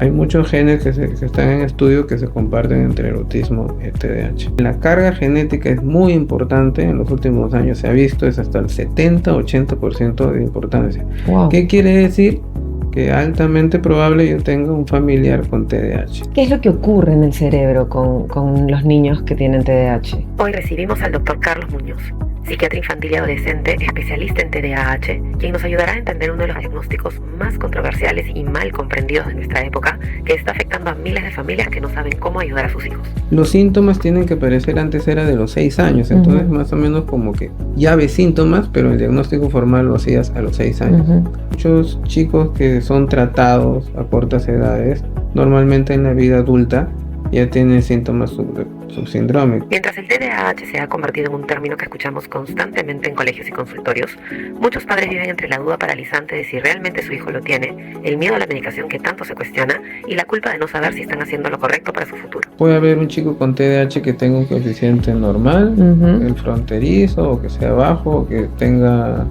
Hay muchos genes que están en estudio que se comparten entre el autismo y el TDAH. La carga genética es muy importante, en los últimos años se ha visto, es hasta el 70-80% de importancia. Wow. ¿Qué quiere decir? Que altamente probable yo tenga un familiar con TDAH. ¿Qué es lo que ocurre en el cerebro con los niños que tienen TDAH? Hoy recibimos al Dr. Carlos Muñoz, psiquiatra infantil y adolescente, especialista en TDAH, quien nos ayudará a entender uno de los diagnósticos más controversiales y mal comprendidos de nuestra época, que está afectando a miles de familias que no saben cómo ayudar a sus hijos. Los síntomas tienen que aparecer, antes era de los 6 años, entonces más o menos como que ya ves síntomas, pero el diagnóstico formal lo hacías a los 6 años. Muchos chicos que son tratados a cortas edades, normalmente en la vida adulta, ya tienen síntomas subsindrómicos. Mientras el TDAH se ha convertido en un término que escuchamos constantemente en colegios y consultorios, muchos padres viven entre la duda paralizante de si realmente su hijo lo tiene, el miedo a la medicación que tanto se cuestiona y la culpa de no saber si están haciendo lo correcto para su futuro. Puede haber un chico con TDAH que tenga un coeficiente normal, el fronterizo, o que sea bajo, o que tenga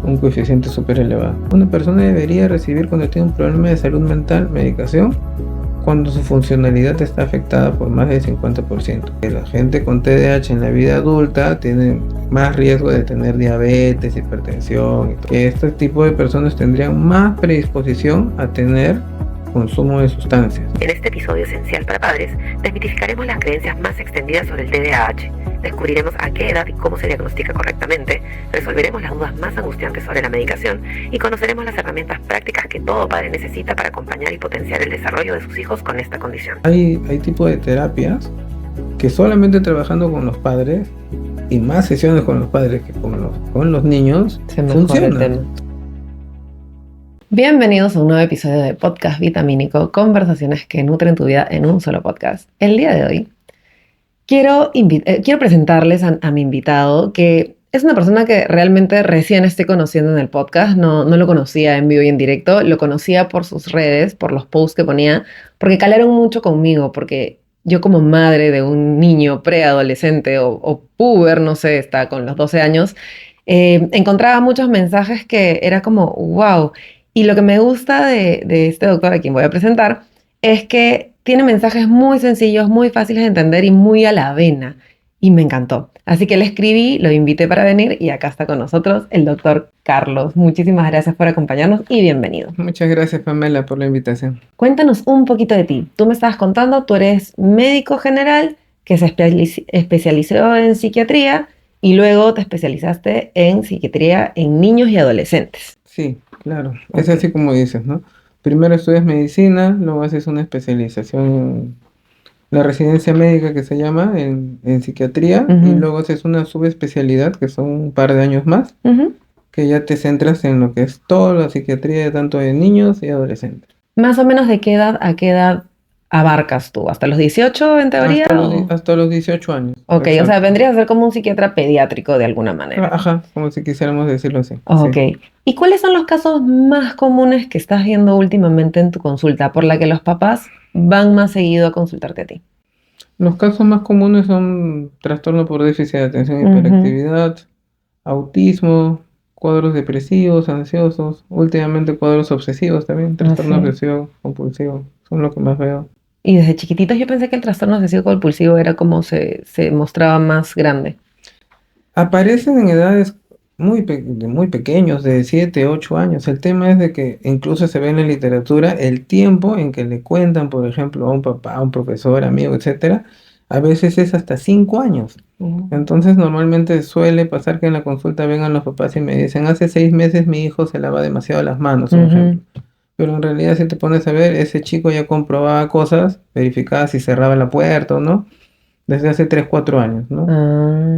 un coeficiente súper elevado. Una persona debería recibir, cuando tiene un problema de salud mental, medicación cuando su funcionalidad está afectada por más del 50%. La gente con TDAH en la vida adulta tiene más riesgo de tener diabetes, hipertensión. Este tipo de personas tendrían más predisposición a tener consumo de sustancias. En este episodio esencial para padres, desmitificaremos las creencias más extendidas sobre el TDAH, descubriremos a qué edad y cómo se diagnostica correctamente, resolveremos las dudas más angustiantes sobre la medicación y conoceremos las herramientas prácticas que todo padre necesita para acompañar y potenciar el desarrollo de sus hijos con esta condición. Hay tipo de terapias que solamente trabajando con los padres y más sesiones con los padres que con los niños funcionan. Bienvenidos a un nuevo episodio de Podcast Vitamínico, conversaciones que nutren tu vida en un solo podcast. El día de hoy quiero presentarles a mi invitado, que es una persona que realmente recién estoy conociendo en el podcast. No lo conocía en vivo y en directo, lo conocía por sus redes, por los posts que ponía, porque calaron mucho conmigo, porque yo como madre de un niño preadolescente o puber, no sé, está con los 12 años, encontraba muchos mensajes que era como, wow. Y lo que me gusta de este doctor a quien voy a presentar es que tiene mensajes muy sencillos, muy fáciles de entender y muy a la vena. Y me encantó. Así que le escribí, lo invité para venir y acá está con nosotros el doctor Carlos. Muchísimas gracias por acompañarnos y bienvenido. Muchas gracias, Pamela, por la invitación. Cuéntanos un poquito de ti. Tú me estabas contando, tú eres médico general que se especializó en psiquiatría y luego te especializaste en psiquiatría en niños y adolescentes. Sí, claro. Es así como dices, ¿no? Primero estudias medicina, luego haces una especialización en la residencia médica que se llama en psiquiatría y luego haces una subespecialidad que son un par de años más, que ya te centras en lo que es toda la psiquiatría tanto de niños y adolescentes. ¿Más o menos de qué edad a qué edad abarcas tú? ¿Hasta los 18 en teoría? Hasta los 18 años. Ok, exacto. O sea, vendrías a ser como un psiquiatra pediátrico de alguna manera. Ajá, como si quisiéramos decirlo así. Ok. Sí. ¿Y cuáles son los casos más comunes que estás viendo últimamente en tu consulta, por la que los papás van más seguido a consultarte a ti? Los casos más comunes son trastorno por déficit de atención y hiperactividad, autismo, cuadros depresivos, ansiosos, últimamente cuadros obsesivos también, trastorno obsesivo compulsivo, son lo que más veo. Y desde chiquititos yo pensé que el trastorno obsesivo compulsivo era como se mostraba más grande. Aparecen en edades muy pequeños, de 7, 8 años. El tema es de que incluso se ve en la literatura el tiempo en que le cuentan, por ejemplo, a un papá, a un profesor, amigo, etcétera, a veces es hasta 5 años. Entonces normalmente suele pasar que en la consulta vengan los papás y me dicen, hace 6 meses mi hijo se lava demasiado las manos, por ejemplo. Pero en realidad si te pones a ver, ese chico ya comprobaba cosas, verificaba si cerraba la puerta o no, desde hace 3, 4 años, ¿no?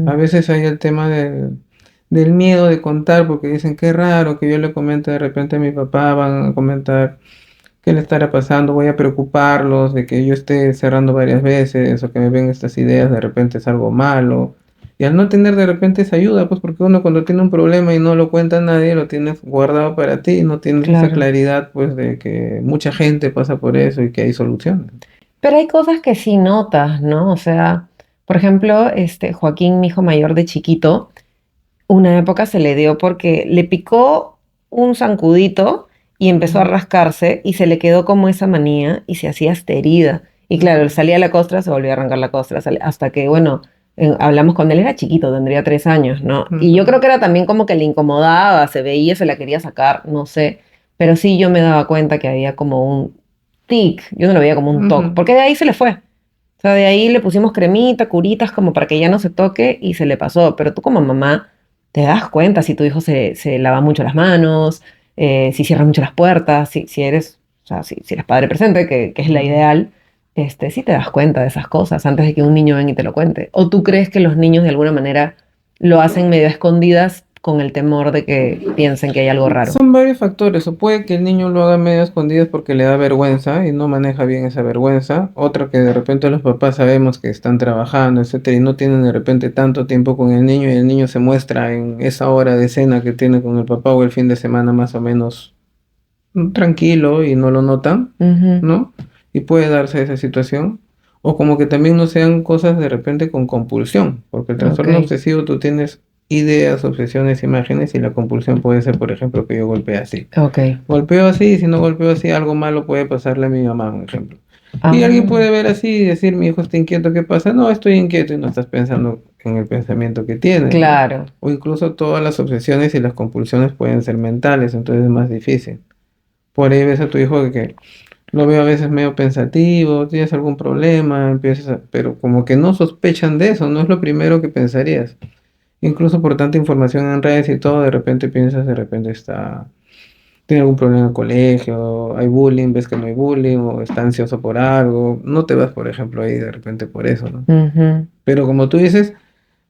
A veces hay el tema del miedo de contar, porque dicen que es raro que yo le comente de repente a mi papá, van a comentar qué le estará pasando, voy a preocuparlos de que yo esté cerrando varias veces o que me ven estas ideas, de repente es algo malo. Y al no tener de repente esa ayuda, pues porque uno cuando tiene un problema y no lo cuenta a nadie, lo tienes guardado para ti, no tienes esa claridad pues de que mucha gente pasa por eso y que hay soluciones. Pero hay cosas que sí notas, ¿no? O sea, por ejemplo, Joaquín, mi hijo mayor de chiquito, una época se le dio porque le picó un zancudito y empezó a rascarse y se le quedó como esa manía y se hacía hasta herida. Y claro, salía la costra, se volvía a arrancar la costra, hasta que, bueno, hablamos con él, era chiquito, tendría 3 años, ¿no? Y yo creo que era también como que le incomodaba, se veía, se la quería sacar, no sé. Pero sí yo me daba cuenta que había como un tic, yo no lo veía como un toque, porque de ahí se le fue. O sea, de ahí le pusimos cremita, curitas, como para que ya no se toque y se le pasó. Pero tú como mamá te das cuenta si tu hijo se lava mucho las manos, si cierra mucho las puertas, si eres, o sea, si eres padre presente, que es la ideal, sí te das cuenta de esas cosas antes de que un niño venga y te lo cuente. ¿O tú crees que los niños de alguna manera lo hacen medio a escondidas con el temor de que piensen que hay algo raro? Son varios factores, o puede que el niño lo haga medio a escondidas porque le da vergüenza y no maneja bien esa vergüenza. Otro que de repente los papás sabemos que están trabajando, etcétera, y no tienen de repente tanto tiempo con el niño y el niño se muestra en esa hora de cena que tiene con el papá o el fin de semana más o menos tranquilo y no lo notan, Ujú. ¿no? Y puede darse esa situación. O como que también no sean cosas de repente con compulsión, porque el Ok, trastorno obsesivo tú tienes ideas, obsesiones, imágenes y la compulsión puede ser, por ejemplo, que yo golpee así. ok. Golpeo así y si no golpeo así, algo malo puede pasarle a mi mamá, por ejemplo. Y alguien Ah, puede ver así y decir, mi hijo está inquieto, ¿qué pasa? No, estoy inquieto y no estás pensando en el pensamiento que tienes, ¿no? claro. O incluso todas las obsesiones y las compulsiones pueden ser mentales, entonces es más difícil. Por ahí ves a tu hijo que lo veo a veces medio pensativo, tienes algún problema, pero como que no sospechan de eso, no es lo primero que pensarías. Incluso por tanta información en redes y todo, de repente piensas, de repente tiene algún problema en el colegio, hay bullying, ves que no hay bullying, o está ansioso por algo, no te vas, por ejemplo, ahí de repente por eso, ¿no? Ujú. Pero como tú dices,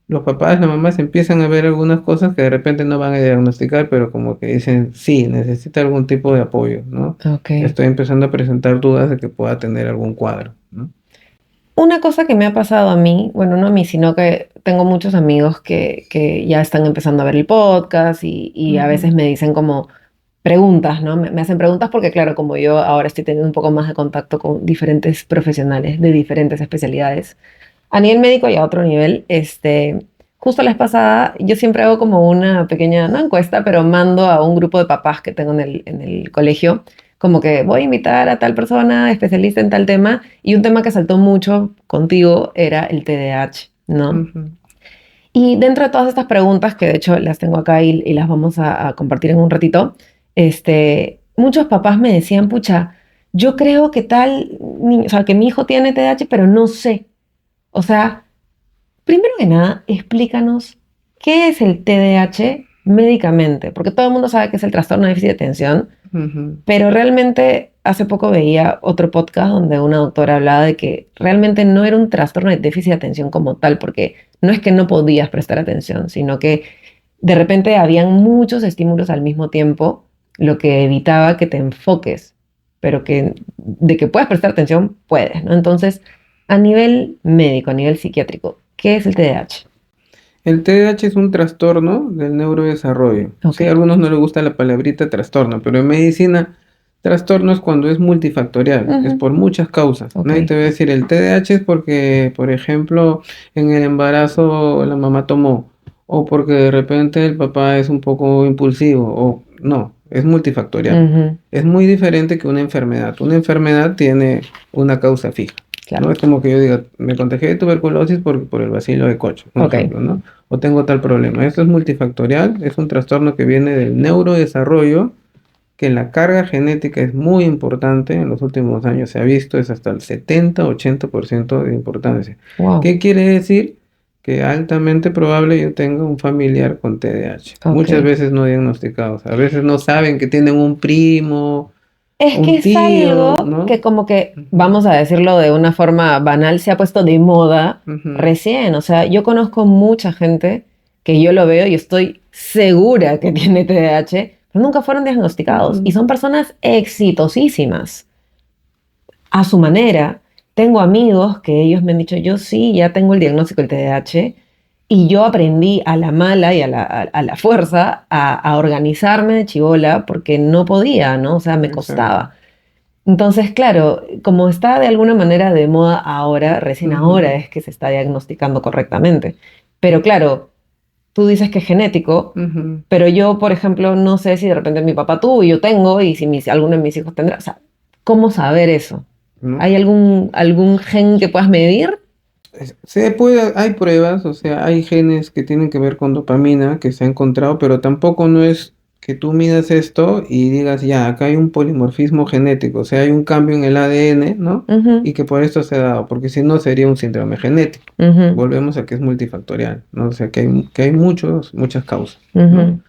los papás, las mamás empiezan a ver algunas cosas que de repente no van a diagnosticar, pero como que dicen, sí, necesita algún tipo de apoyo, ¿no? Ok. Estoy empezando a presentar dudas de que pueda tener algún cuadro, ¿no? Una cosa que me ha pasado a mí, bueno, no a mí, sino que tengo muchos amigos que ya están empezando a ver el podcast y a Ujú, veces me dicen como preguntas, ¿no? Me hacen preguntas porque, claro, como yo ahora estoy teniendo un poco más de contacto con diferentes profesionales de diferentes especialidades, a nivel médico y a otro nivel, justo la vez pasada, yo siempre hago como una pequeña, no encuesta, pero mando a un grupo de papás que tengo en el colegio, como que voy a invitar a tal persona especialista en tal tema, y un tema que saltó mucho contigo era el TDAH, ¿no? ujú. Y dentro de todas estas preguntas, que de hecho las tengo acá y las vamos a compartir en un ratito, muchos papás me decían, pucha, yo creo que o sea, que mi hijo tiene TDAH, pero no sé. O sea, primero que nada, explícanos qué es el TDAH médicamente, porque todo el mundo sabe que es el trastorno de déficit de atención, Ujú, pero realmente hace poco veía otro podcast donde una doctora hablaba de que realmente no era un trastorno de déficit de atención como tal, porque no es que no podías prestar atención, sino que de repente habían muchos estímulos al mismo tiempo, lo que evitaba que te enfoques, pero que de que puedas prestar atención, puedes, ¿no? Entonces, a nivel médico, a nivel psiquiátrico, ¿qué es el TDAH? El TDAH es un trastorno del neurodesarrollo. Ok. Sí, a algunos no les gusta la palabrita trastorno, pero en medicina, trastorno es cuando es multifactorial, es Ujú. por muchas causas. Ok. Nadie te va a decir el TDAH es porque, por ejemplo, en el embarazo la mamá tomó, o porque de repente el papá es un poco impulsivo, o no, es multifactorial. Ujú. Es muy diferente que una enfermedad. Una enfermedad tiene una causa fija. Claro. No es como que yo diga, me contagié de tuberculosis por el bacilo de Koch, un Ok. ejemplo, ¿no? O tengo tal problema. Esto es multifactorial, es un trastorno que viene del neurodesarrollo, que la carga genética es muy importante, en los últimos años se ha visto, es hasta el 70-80% de importancia. Wow. ¿Qué quiere decir? Que altamente probable yo tenga un familiar con TDAH. Ok. Muchas veces no diagnosticados, a veces no saben que tienen un primo, Es que un es tío, algo que ¿no? como que, Ujú, vamos a decirlo de una forma banal, se ha puesto de moda ujú, recién. O sea, yo conozco mucha gente que yo lo veo y estoy segura que tiene TDAH, pero nunca fueron diagnosticados. Y ujú, son personas exitosísimas a su manera. Tengo amigos que ellos me han dicho, yo sí, ya tengo el diagnóstico del TDAH y yo aprendí a la mala y a la fuerza a organizarme de chivola porque no podía, ¿no? O sea, me exacto. costaba. Entonces, claro, como está de alguna manera de moda ahora, recién Ujú, ahora es que se está diagnosticando correctamente. Pero claro, tú dices que es genético, Ujú. pero yo, por ejemplo, no sé si de repente mi papá tuvo y yo tengo, y si alguno de mis hijos tendrá. O sea, ¿cómo saber eso? ¿No? ¿Hay algún gen que puedas medir? Hay pruebas, o sea, hay genes que tienen que ver con dopamina que se ha encontrado, pero tampoco no es que tú midas esto y digas, ya, acá hay un polimorfismo genético, o sea, hay un cambio en el ADN, ¿no? Ujú, Y que por esto se ha dado, porque si no sería un síndrome genético. ujú, Volvemos a que es multifactorial, ¿no? O sea, que hay muchas causas, ¿no? ujú.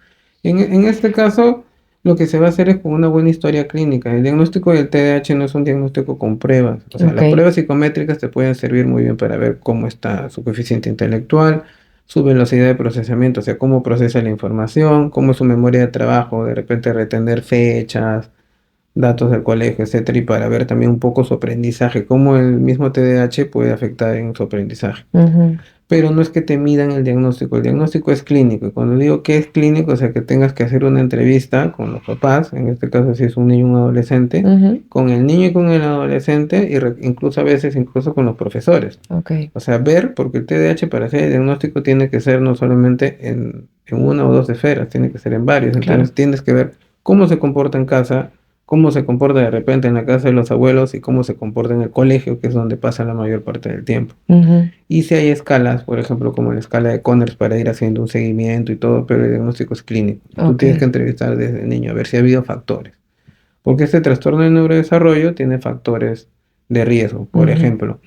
En este caso, lo que se va a hacer es con una buena historia clínica. El diagnóstico del TDAH no es un diagnóstico con pruebas. O sea, Ok. las pruebas psicométricas te pueden servir muy bien para ver cómo está su coeficiente intelectual, su velocidad de procesamiento, o sea, cómo procesa la información, cómo es su memoria de trabajo, de repente retener fechas, datos del colegio, etcétera, y para ver también un poco su aprendizaje, cómo el mismo TDAH puede afectar en su aprendizaje. Ujú, Pero no es que te midan el diagnóstico es clínico. Y cuando digo que es clínico, o sea que tengas que hacer una entrevista con los papás, en este caso si es un niño o un adolescente, ujú. con el niño y con el adolescente, y incluso a veces incluso con los profesores. Ok. O sea, ver, porque el TDAH para hacer el diagnóstico tiene que ser no solamente en una o dos esferas, tiene que ser en varios. Claro. Entonces tienes que ver cómo se comporta en casa, cómo se comporta de repente en la casa de los abuelos y cómo se comporta en el colegio, que es donde pasa la mayor parte del tiempo. Ujú, Y si hay escalas, por ejemplo, como la escala de Conners para ir haciendo un seguimiento y todo, pero el diagnóstico es clínico. Tú ok. tienes que entrevistar desde niño a ver si ha habido factores. Porque este trastorno del neurodesarrollo tiene factores de riesgo. Por Ujú, ejemplo,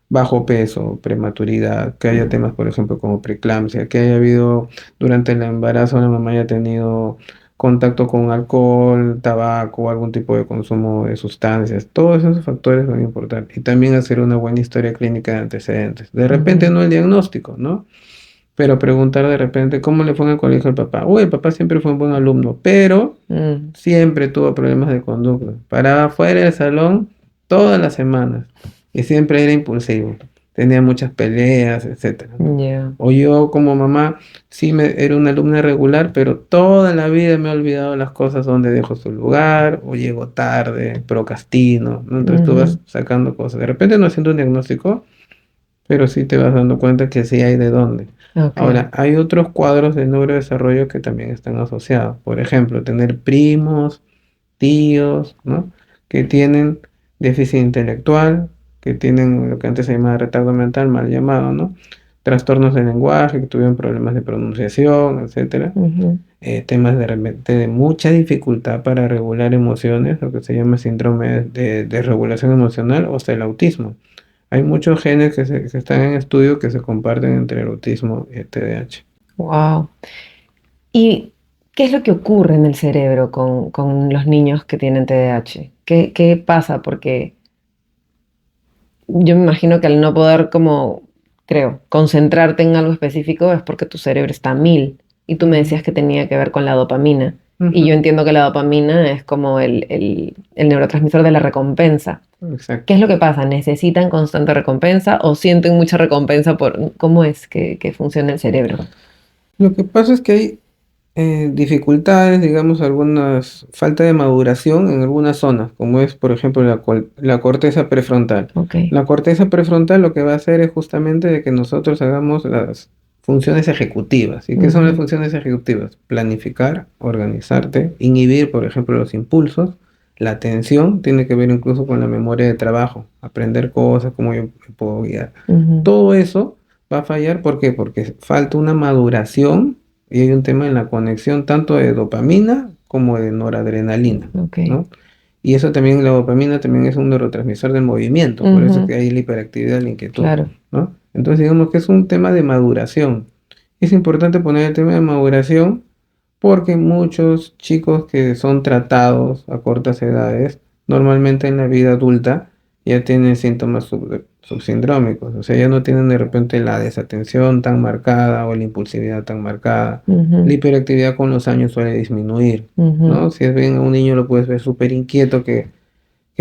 bajo peso, prematuridad, que haya temas, por ejemplo, como preeclampsia, que haya habido durante el embarazo la mamá haya tenido contacto con alcohol, tabaco, algún tipo de consumo de sustancias. Todos esos factores son importantes. Y también hacer una buena historia clínica de antecedentes. De repente ujú, no el diagnóstico, ¿no? Pero preguntar de repente cómo le fue en el colegio al papá. Uy, el papá siempre fue un buen alumno, pero mm, siempre tuvo problemas de conducta. Paraba fuera del salón todas las semanas y siempre era impulsivo. Tenía muchas peleas, etcétera, ¿no? ya. O yo como mamá, era una alumna regular, pero toda la vida me he olvidado las cosas donde dejo su lugar, o llego tarde, procrastino, ¿no? Entonces tú Ujú, vas sacando cosas. De repente no haciendo un diagnóstico, pero sí te vas dando cuenta que sí hay de dónde. ok. Ahora, hay otros cuadros de neurodesarrollo que también están asociados. Por ejemplo, tener primos, tíos, ¿no? Que tienen déficit intelectual, que tienen lo que antes se llamaba retardo mental, mal llamado, ¿no? Trastornos de lenguaje, que tuvieron problemas de pronunciación, etcétera. Ujú, Temas de repente de mucha dificultad para regular emociones, lo que se llama síndrome de regulación emocional o hasta el autismo. Hay muchos genes que están en estudio que se comparten entre el autismo y el TDAH. wow. ¿Y qué es lo que ocurre en el cerebro con los niños que tienen TDAH? ¿Qué pasa? Porque yo me imagino que al no poder, como, creo, concentrarte en algo específico es porque tu cerebro está a mil. Y tú me decías Ujú, que tenía que ver con la dopamina. Y yo ujú, entiendo que la dopamina es como el neurotransmisor de la recompensa. ¿Qué exacto. es lo que pasa? ¿Necesitan constante recompensa o sienten mucha recompensa por cómo es que funciona el cerebro? Lo que pasa es que hay dificultades, digamos, algunas falta de maduración en algunas zonas, como es, por ejemplo, la corteza prefrontal. Ok. La corteza prefrontal lo que va a hacer es justamente de que nosotros hagamos las funciones ejecutivas. ¿Y qué son las Ujú, funciones ejecutivas? Planificar, organizarte, inhibir, por ejemplo, los impulsos. La atención tiene que ver incluso con la memoria de trabajo, aprender cosas, cómo yo me puedo guiar. ujú, Todo eso va a fallar, ¿por qué? Porque falta una maduración y hay un tema en la conexión tanto de dopamina como de noradrenalina, ok. ¿no? Y eso también, la dopamina también es un neurotransmisor del movimiento, por eso Ujú, que hay la hiperactividad, la inquietud, claro. ¿no? Entonces digamos que es un tema de maduración. Es importante poner el tema de maduración porque muchos chicos que son tratados a cortas edades, normalmente en la vida adulta, ya tienen síntomas subsindrómicos, o sea, ya no tienen de repente la desatención tan marcada o la impulsividad tan marcada. La Ujú, hiperactividad con los años suele disminuir, ujú, ¿no? Si es bien a un niño lo puedes ver súper inquieto que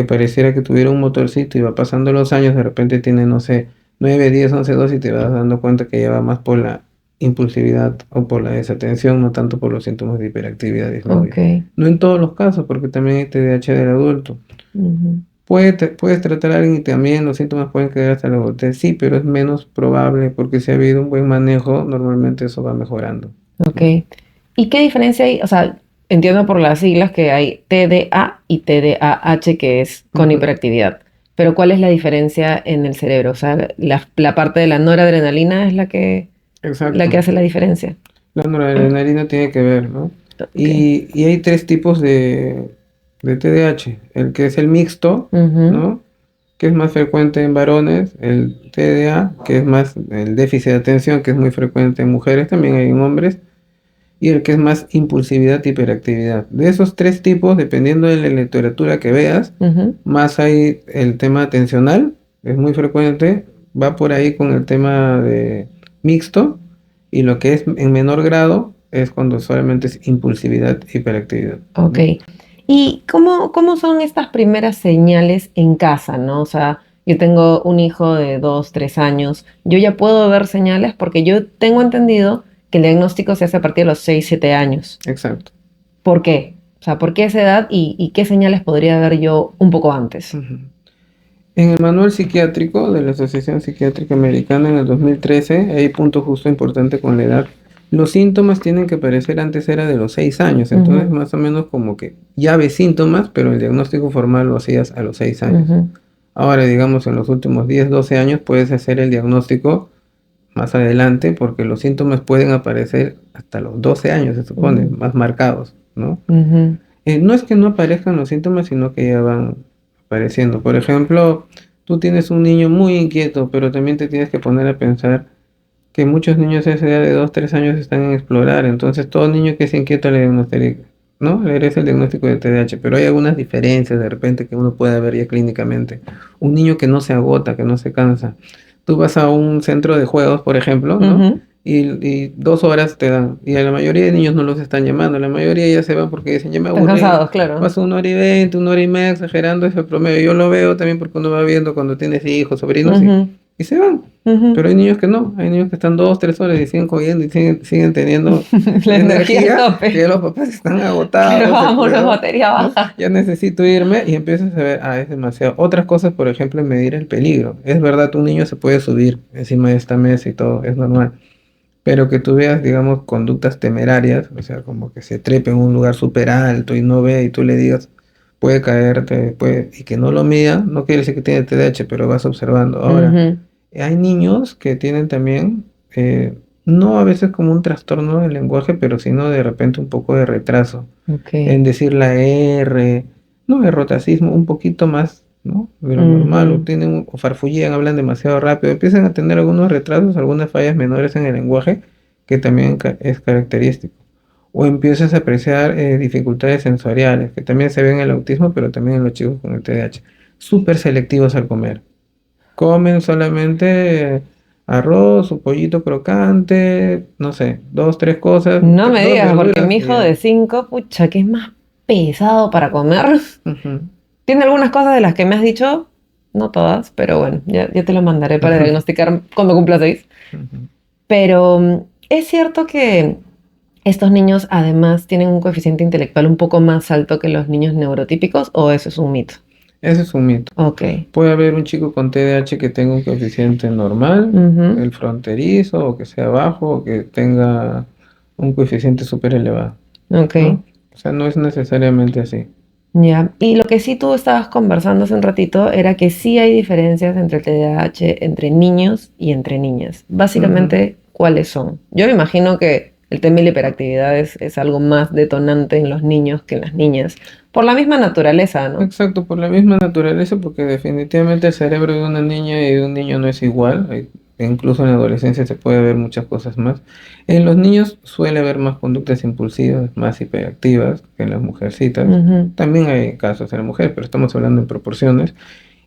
pareciera que tuviera un motorcito y va pasando los años, de repente tiene, no sé, 9 10 11 12 y te vas dando cuenta que ya va más por la impulsividad o por la desatención, no tanto por los síntomas de hiperactividad ok. disminuye. No en todos los casos, porque también hay TDAH del adulto. Ujú, Puedes tratar a alguien y también los síntomas pueden quedar hasta la adultez, sí, pero es menos probable porque si ha habido un buen manejo, normalmente eso va mejorando. Ok. ¿Y qué diferencia hay? O sea, entiendo por las siglas que hay TDA y TDAH, que es con Ujú. hiperactividad. Pero ¿cuál es la diferencia en el cerebro? O sea, la parte de la noradrenalina es la que Exacto. hace la diferencia. La noradrenalina tiene que ver, ¿no? Ok. Y hay tres tipos de TDAH. El que es el mixto, Ujú, ¿no? Que es más frecuente en varones. El TDA, que es más el déficit de atención, que es muy frecuente en mujeres, también hay en hombres. Y el que es más impulsividad y hiperactividad. De esos tres tipos, dependiendo de la literatura que veas, ujú. más hay el tema atencional, es muy frecuente, va por ahí con el tema de mixto, y lo que es en menor grado es cuando solamente es impulsividad e hiperactividad, Ok. ¿no? ¿Y cómo son estas primeras señales en casa, no? O sea, yo tengo un hijo de 2, 3 años. Yo ya puedo ver señales porque yo tengo entendido que el diagnóstico se hace a partir de los 6, 7 años. Exacto. ¿Por qué? O sea, ¿por qué esa edad y qué señales podría ver yo un poco antes? Ujú. En el manual psiquiátrico de la Asociación Psiquiátrica Americana en el 2013 hay punto justo importante con la edad. Los síntomas tienen que aparecer antes era de los 6 años, entonces Ujú, más o menos como que ya ves síntomas, pero el diagnóstico formal lo hacías a los 6 años. ujú, Ahora, digamos, en los últimos 10 12 años puedes hacer el diagnóstico más adelante porque los síntomas pueden aparecer hasta los 12 años, se supone, ujú, más marcados, ¿no? ujú, No es que no aparezcan los síntomas, sino que ya van apareciendo. Por ejemplo, tú tienes un niño muy inquieto, pero también te tienes que poner a pensar que muchos niños a esa edad de 2 3 años están en explorar. Entonces, todo niño que es inquieto le diagnostica, ¿no? Le eres el diagnóstico de TDAH, pero hay algunas diferencias de repente que uno puede ver ya clínicamente. Un niño que no se agota, que no se cansa. Tú vas a un centro de juegos, por ejemplo, ¿no? ujú. Y 2 horas te dan. Y a la mayoría de niños no los están llamando. La mayoría ya se van porque dicen, ya me Están aburrí. cansados, claro. Paso 1 hora y 20, 1 hora y media, exagerando ese promedio. Yo lo veo también porque uno va viendo cuando tienes hijos, sobrinos Ujú, y se van. ujú. Pero hay niños que no, hay niños que están 2, 3 horas y siguen cogiendo y siguen teniendo La la energía a energía, que tope. ya los papás están Claro, agotados, se vámonos, puede, batería ¿no? baja. Ya necesito irme y empiezas a ver, es demasiado. Otras cosas, por ejemplo, medir el peligro. Es verdad, un niño se puede subir encima de esta mesa y todo, es normal. Pero que tú veas, digamos, conductas temerarias, o sea, como que se trepe en un lugar súper alto y no ve y tú le digas, puede caerte, y que no lo mida, no quiere decir que tiene TDAH, pero vas observando. Ahora, Ujú, hay niños que tienen también, no a veces como un trastorno del lenguaje, pero sino de repente un poco de retraso ok. en decir la R, no, de rotacismo, un poquito más, ¿no? De lo normal, o Ujú, tienen, o farfullean, hablan demasiado rápido, empiezan a tener algunos retrasos, algunas fallas menores en el lenguaje, que también es característico. O empiezas a apreciar dificultades sensoriales, que también se ven en el autismo, pero también en los chicos con el TDAH. Súper selectivos al comer. Comen solamente arroz o pollito crocante, no sé, 2, 3 cosas, no me dos digas, porque verduras mi y hijo ya. de 5, pucha, que es más pesado para comer. Ujú, Tiene algunas cosas de las que me has dicho, no todas, pero bueno, ya te lo mandaré para ujú, diagnosticar cuando cumpla 6. ujú. Pero es cierto que estos niños además tienen un coeficiente intelectual un poco más alto que los niños neurotípicos, ¿o eso es un mito? Ese es un mito. Ok. Puede haber un chico con TDAH que tenga un coeficiente normal, Ujú, el fronterizo, o que sea bajo, o que tenga un coeficiente súper elevado, ok. ¿no? O sea, no es necesariamente así. Ya. Y lo que sí tú estabas conversando hace un ratito era que sí hay diferencias entre el TDAH entre niños y entre niñas. Ujú. Básicamente, ¿cuáles son? Yo me imagino que el tema de la hiperactividad es algo más detonante en los niños que en las niñas, por la misma naturaleza, ¿no? Exacto, por la misma naturaleza, porque definitivamente el cerebro de una niña y de un niño no es igual. Incluso en la adolescencia se puede ver muchas cosas más. En los niños suele haber más conductas impulsivas, más hiperactivas que en las mujercitas. Ujú, También hay casos en la mujer, pero estamos hablando en proporciones.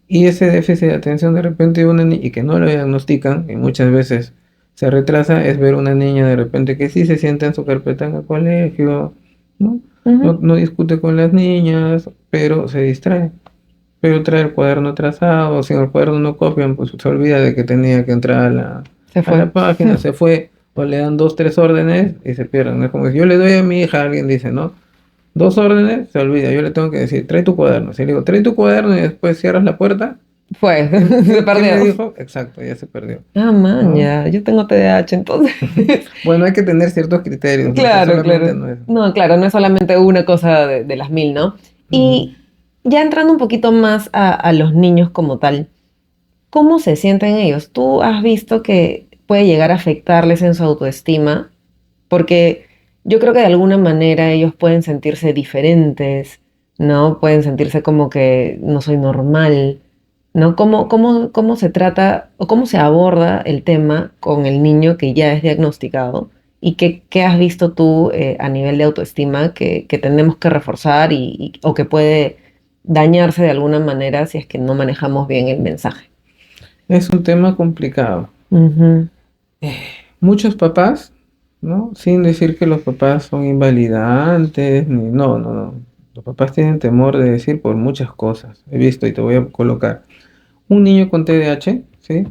Y ese déficit de atención de repente de una niña y que no lo diagnostican, y muchas veces se retrasa, es ver una niña de repente que sí se sienta en su carpeta en el colegio, ¿no? No, ujú. no discute con las niñas, pero se distrae. Pero trae el cuaderno atrasado, si en el cuaderno no copian, pues se olvida de que tenía que entrar Se a la fue. página, se fue, o le dan 2, 3 órdenes y se pierden. Es como si yo le doy a mi hija, alguien dice, ¿no? 2 órdenes, se olvida. Yo le tengo que decir, trae tu cuaderno. Si le digo, trae tu cuaderno y después cierras la puerta, Fue, ¿qué, se qué me perdió. dijo? Exacto, ya se perdió. Ah, man, ¿No? ya, yo tengo TDAH, entonces. Bueno, hay que tener ciertos criterios, ¿no? O sea, Claro, solamente claro. no es. No, claro, no es solamente una cosa de las mil, ¿no? Ujú. Y ya entrando un poquito más a los niños como tal, ¿cómo se sienten ellos? ¿Tú has visto que puede llegar a afectarles en su autoestima? Porque yo creo que de alguna manera ellos pueden sentirse diferentes, ¿no? Pueden sentirse como que no soy normal, ¿no? ¿Cómo se trata o cómo se aborda el tema con el niño que ya es diagnosticado? ¿Y qué has visto tú a nivel de autoestima que tenemos que reforzar o que puede dañarse de alguna manera si es que no manejamos bien el mensaje? Es un tema complicado. Ujú, Muchos papás, ¿no? Sin decir que los papás son invalidantes, ni no, no, no. Los papás tienen temor de decir por muchas cosas. He visto y te voy a colocar. Un niño con TDAH, ¿sí?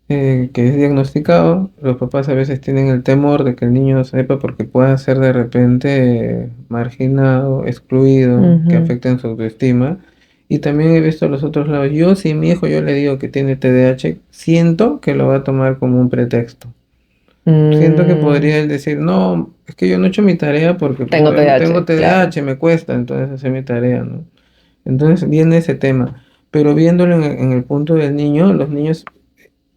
Que es diagnosticado, los papás a veces tienen el temor de que el niño sepa porque pueda ser de repente marginado, excluido, que ujú, afecten su autoestima. Y también he visto los otros lados. Yo, si mi hijo yo le digo que tiene TDAH, siento que lo va a tomar como un pretexto. Siento que mm, podría él decir, no, es que yo no he hecho mi tarea porque pues tengo obviamente tengo TDAH, claro. TDAH, me cuesta entonces hacer mi tarea, ¿no? Entonces viene ese tema. Pero viéndolo en el punto del niño, los niños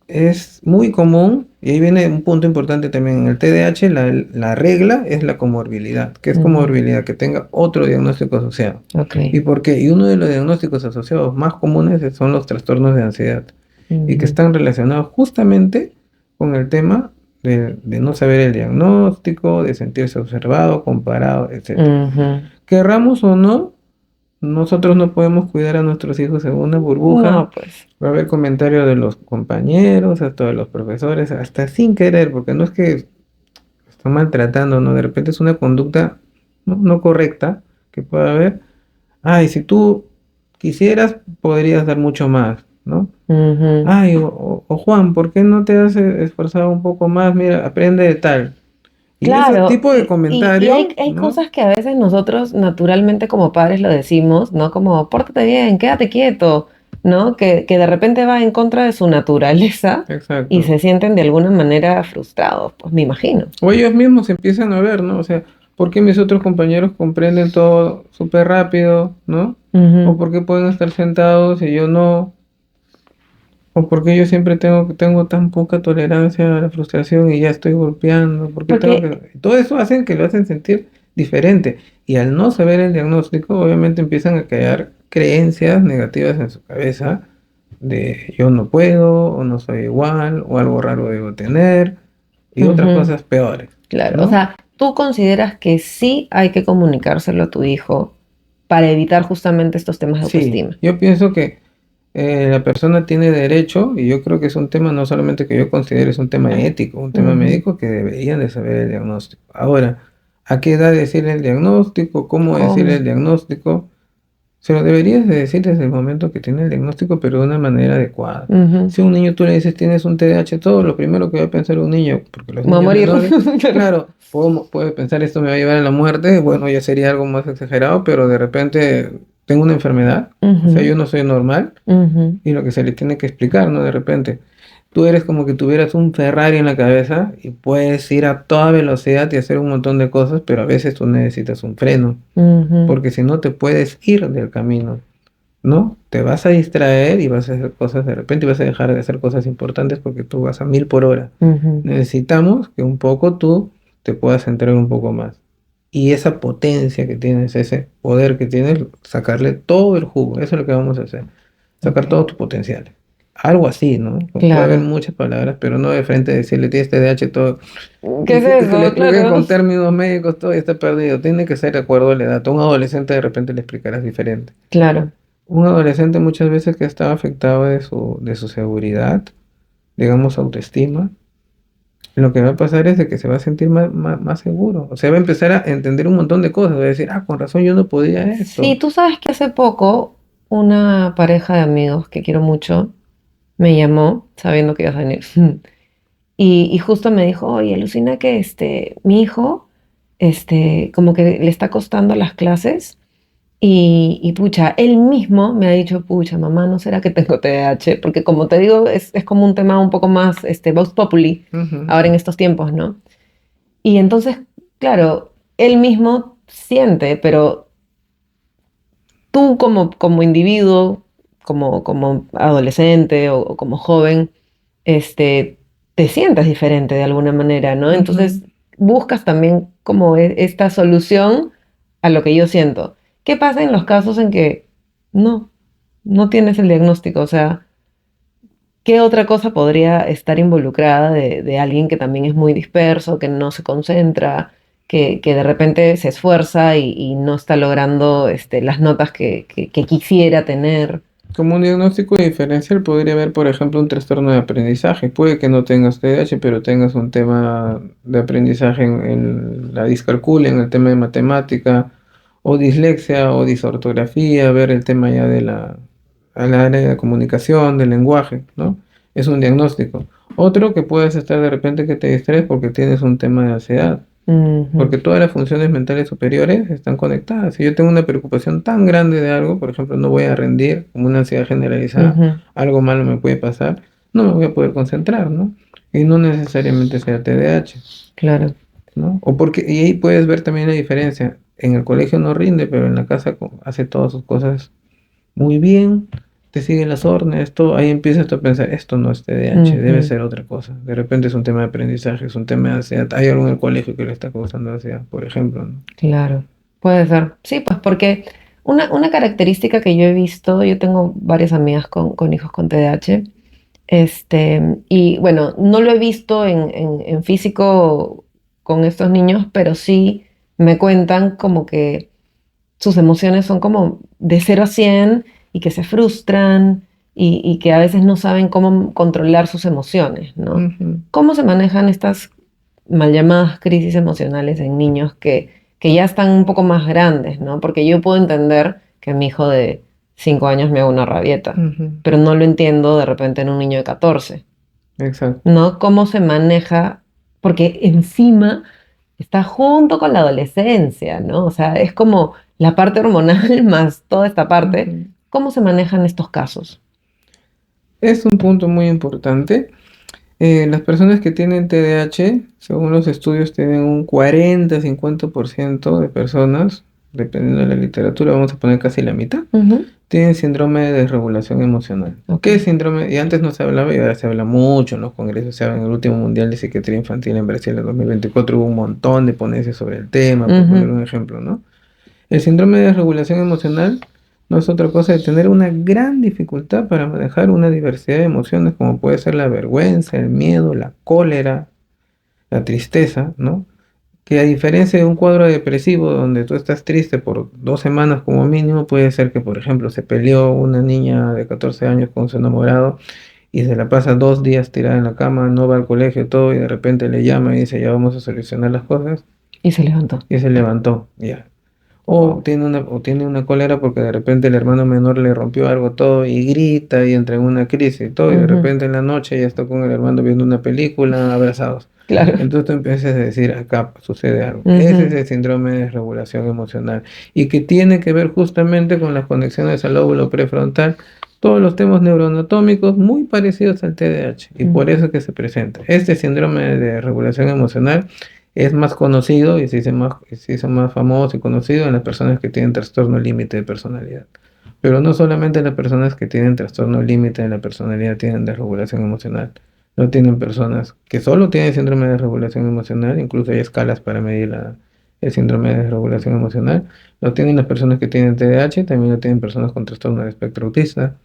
es muy común, y ahí viene un punto importante también en el TDAH, la regla es la comorbilidad. ¿Qué es Ujú, comorbilidad? Que tenga otro diagnóstico asociado. ok. ¿Y por qué? Y uno de los diagnósticos asociados más comunes son los trastornos de ansiedad y que Ujú, están relacionados justamente con el tema de no saber el diagnóstico, de sentirse observado, comparado, etcétera. ujú. Querramos o no, nosotros no podemos cuidar a nuestros hijos en una burbuja. No, pues, Va a haber comentarios de los compañeros, hasta de los profesores, hasta sin querer, porque no es que están maltratando, ¿no? De repente es una conducta no correcta que puede haber. Ay, si tú quisieras, podrías dar mucho más, ¿no? ujú. Ay, o Juan, ¿por qué no te has esforzado un poco más? Mira, aprende de tal. Y ese Claro, tipo de y hay, comentarios, hay ¿no? cosas que a veces nosotros naturalmente como padres lo decimos, ¿no? Como, pórtate bien, quédate quieto, ¿no? Que de repente va en contra de su naturaleza y Exacto. se sienten de alguna manera frustrados, pues me imagino. O ellos mismos empiezan a ver, ¿no? O sea, ¿por qué mis otros compañeros comprenden todo súper rápido, ¿no? O Ujú. por qué pueden estar sentados y yo no. O por qué yo siempre tengo tan poca tolerancia a la frustración y ya estoy golpeando. ¿Por qué Porque, tengo que...? Todo eso hacen que lo hacen sentir diferente. Y al no saber el diagnóstico, obviamente empiezan a crear creencias negativas en su cabeza de yo no puedo, o no soy igual, o algo raro debo tener, y otras ujú, cosas peores, claro, o ¿no? sea, ¿tú consideras que sí hay que comunicárselo a tu hijo para evitar justamente estos temas de Sí, autoestima? yo pienso que la persona tiene derecho, y yo creo que es un tema no solamente que yo considero, es un tema ético, un tema Ujú. médico que deberían de saber el diagnóstico. Ahora, ¿a qué edad decir el diagnóstico? ¿Cómo decir ¿Cómo? el diagnóstico? Se lo deberías de decir desde el momento que tiene el diagnóstico, pero de una manera adecuada. Ujú. Si a un niño tú le dices tienes un TDAH, todo lo primero que va a pensar un niño, porque los Me voy a niños morir. menores, claro, puede pensar esto me va a llevar a la muerte, bueno, ya sería algo más exagerado, pero de repente tengo una enfermedad, o sea, Ujú, yo no soy normal, ujú. y lo que se le tiene que explicar, ¿no? De repente, tú eres como que tuvieras un Ferrari en la cabeza y puedes ir a toda velocidad y hacer un montón de cosas, pero a veces tú necesitas un freno, Ujú, porque si no te puedes ir del camino, ¿no? Te vas a distraer y vas a hacer cosas de repente y vas a dejar de hacer cosas importantes porque tú vas a 1000 por hora. ujú. Necesitamos que un poco tú te puedas centrar un poco más. Y esa potencia que tienes, ese poder que tienes, sacarle todo el jugo. Eso es lo que vamos a hacer. Sacar Ok, todo tu potencial. Algo así, ¿no? Puede haber claro. muchas palabras, pero no de frente decirle tienes TDAH todo. ¿Qué es Que le eso? expliquen Claro. con términos médicos, todo y está perdido. Tiene que ser de acuerdo a la edad. A un adolescente de repente le explicarás diferente. Claro. Un adolescente muchas veces que está afectado de su seguridad, digamos autoestima, lo que va a pasar es de que se va a sentir más seguro. O sea, va a empezar a entender un montón de cosas. Va a decir, ah, con razón yo no podía Sí, esto. tú sabes que hace poco una pareja de amigos que quiero mucho me llamó sabiendo que ibas a venir. Y justo me dijo, oye, alucina que mi hijo como que le está costando las clases y pucha, él mismo me ha dicho, pucha, mamá, ¿no será que tengo TDAH? Porque como te digo, es como un tema un poco más, vox populi, Ujú. ahora en estos tiempos, ¿no? Y entonces, claro, él mismo siente, pero tú como individuo, como adolescente o como joven, te sientes diferente de alguna manera, ¿no? Entonces Ujú. buscas también como esta solución a lo que yo siento. ¿Qué pasa en los casos en que no, no tienes el diagnóstico? O sea, ¿qué otra cosa podría estar involucrada de alguien que también es muy disperso, que no se concentra, que de repente se esfuerza y no está logrando las notas que quisiera tener? Como un diagnóstico diferencial podría haber, por ejemplo, un trastorno de aprendizaje. Puede que no tengas TDAH, pero tengas un tema de aprendizaje en la discalculia, en el tema de matemática, o dislexia, o disortografía, ver el tema ya de al área de comunicación, del lenguaje, ¿no? Es un diagnóstico. Otro que puedes estar de repente que te distraes porque tienes un tema de ansiedad. Ujú, Porque todas las funciones mentales superiores están conectadas. Si yo tengo una preocupación tan grande de algo, por ejemplo, no voy a rendir, como una ansiedad generalizada, ujú, algo malo me puede pasar, no me voy a poder concentrar, ¿no? Y no necesariamente sea TDAH, claro. ¿no? Y ahí puedes ver también la diferencia. En el colegio no rinde, pero en la casa hace todas sus cosas muy bien, te siguen las órdenes, todo, ahí empiezas tú a pensar, esto no es TDAH, debe Ujú, ser otra cosa. De repente es un tema de aprendizaje, es un tema de ansiedad. Hay algo en el colegio que le está causando ansiedad, por ejemplo, ¿no? claro, puede ser. Sí, pues porque una característica que yo he visto, yo tengo varias amigas con hijos con TDAH. Y bueno, no lo he visto en físico con estos niños, pero sí me cuentan como que sus emociones son como de 0 a 100 y que se frustran y que a veces no saben cómo controlar sus emociones, ¿no? Ujú. ¿Cómo se manejan estas mal llamadas crisis emocionales en niños que ya están un poco más grandes, ¿no? Porque yo puedo entender que mi hijo de 5 años me haga una rabieta, Ujú. pero no lo entiendo de repente en un niño de 14, Exacto. ¿no? ¿Cómo se maneja? Porque encima está junto con la adolescencia, ¿no? O sea, es como la parte hormonal más toda esta parte. Ujú. ¿Cómo se manejan estos casos? Es un punto muy importante. Las personas que tienen TDAH, según los estudios, tienen un 40-50% de personas, dependiendo de la literatura, vamos a poner casi la mitad, Ujú, tienen síndrome de desregulación emocional. ok. ¿Qué es síndrome? Y antes no se hablaba y ahora se habla mucho en los congresos. Se habla en el último Mundial de Psiquiatría Infantil en Brasil en 2024, hubo un montón de ponencias sobre el tema, por poner Ujú, un ejemplo, ¿no? El síndrome de desregulación emocional no es otra cosa de tener una gran dificultad para manejar una diversidad de emociones, como puede ser la vergüenza, el miedo, la cólera, la tristeza, ¿no? Que a diferencia de un cuadro depresivo donde tú estás triste por 2 semanas como mínimo, puede ser que, por ejemplo, se peleó una niña de 14 años con su enamorado y se la pasa 2 días tirada en la cama, no va al colegio, todo, y de repente le llama y dice, ya vamos a solucionar las cosas, y se levantó. y se levantó, ya. Wow. O tiene una cólera porque de repente el hermano menor le rompió algo todo y grita y entra en una crisis y todo, y de Ujú, repente en la noche ya está con el hermano viendo una película, abrazados. claro. Entonces tú empiezas a decir, acá sucede algo. Ese es Ujú, el síndrome de desregulación emocional y que tiene que ver justamente con las conexiones al lóbulo prefrontal, todos los temas neuroanatómicos muy parecidos al TDAH y por eso ujú, es que se presenta. Este síndrome de regulación emocional es más conocido y se hizo más famoso y conocido en las personas que tienen trastorno límite de personalidad. Pero no solamente las personas que tienen trastorno límite de la personalidad tienen desregulación emocional. No tienen personas que solo tienen síndrome de desregulación emocional, incluso hay escalas para medir el síndrome de desregulación emocional. Lo tienen las personas que tienen TDAH, también lo tienen personas con trastorno del espectro autista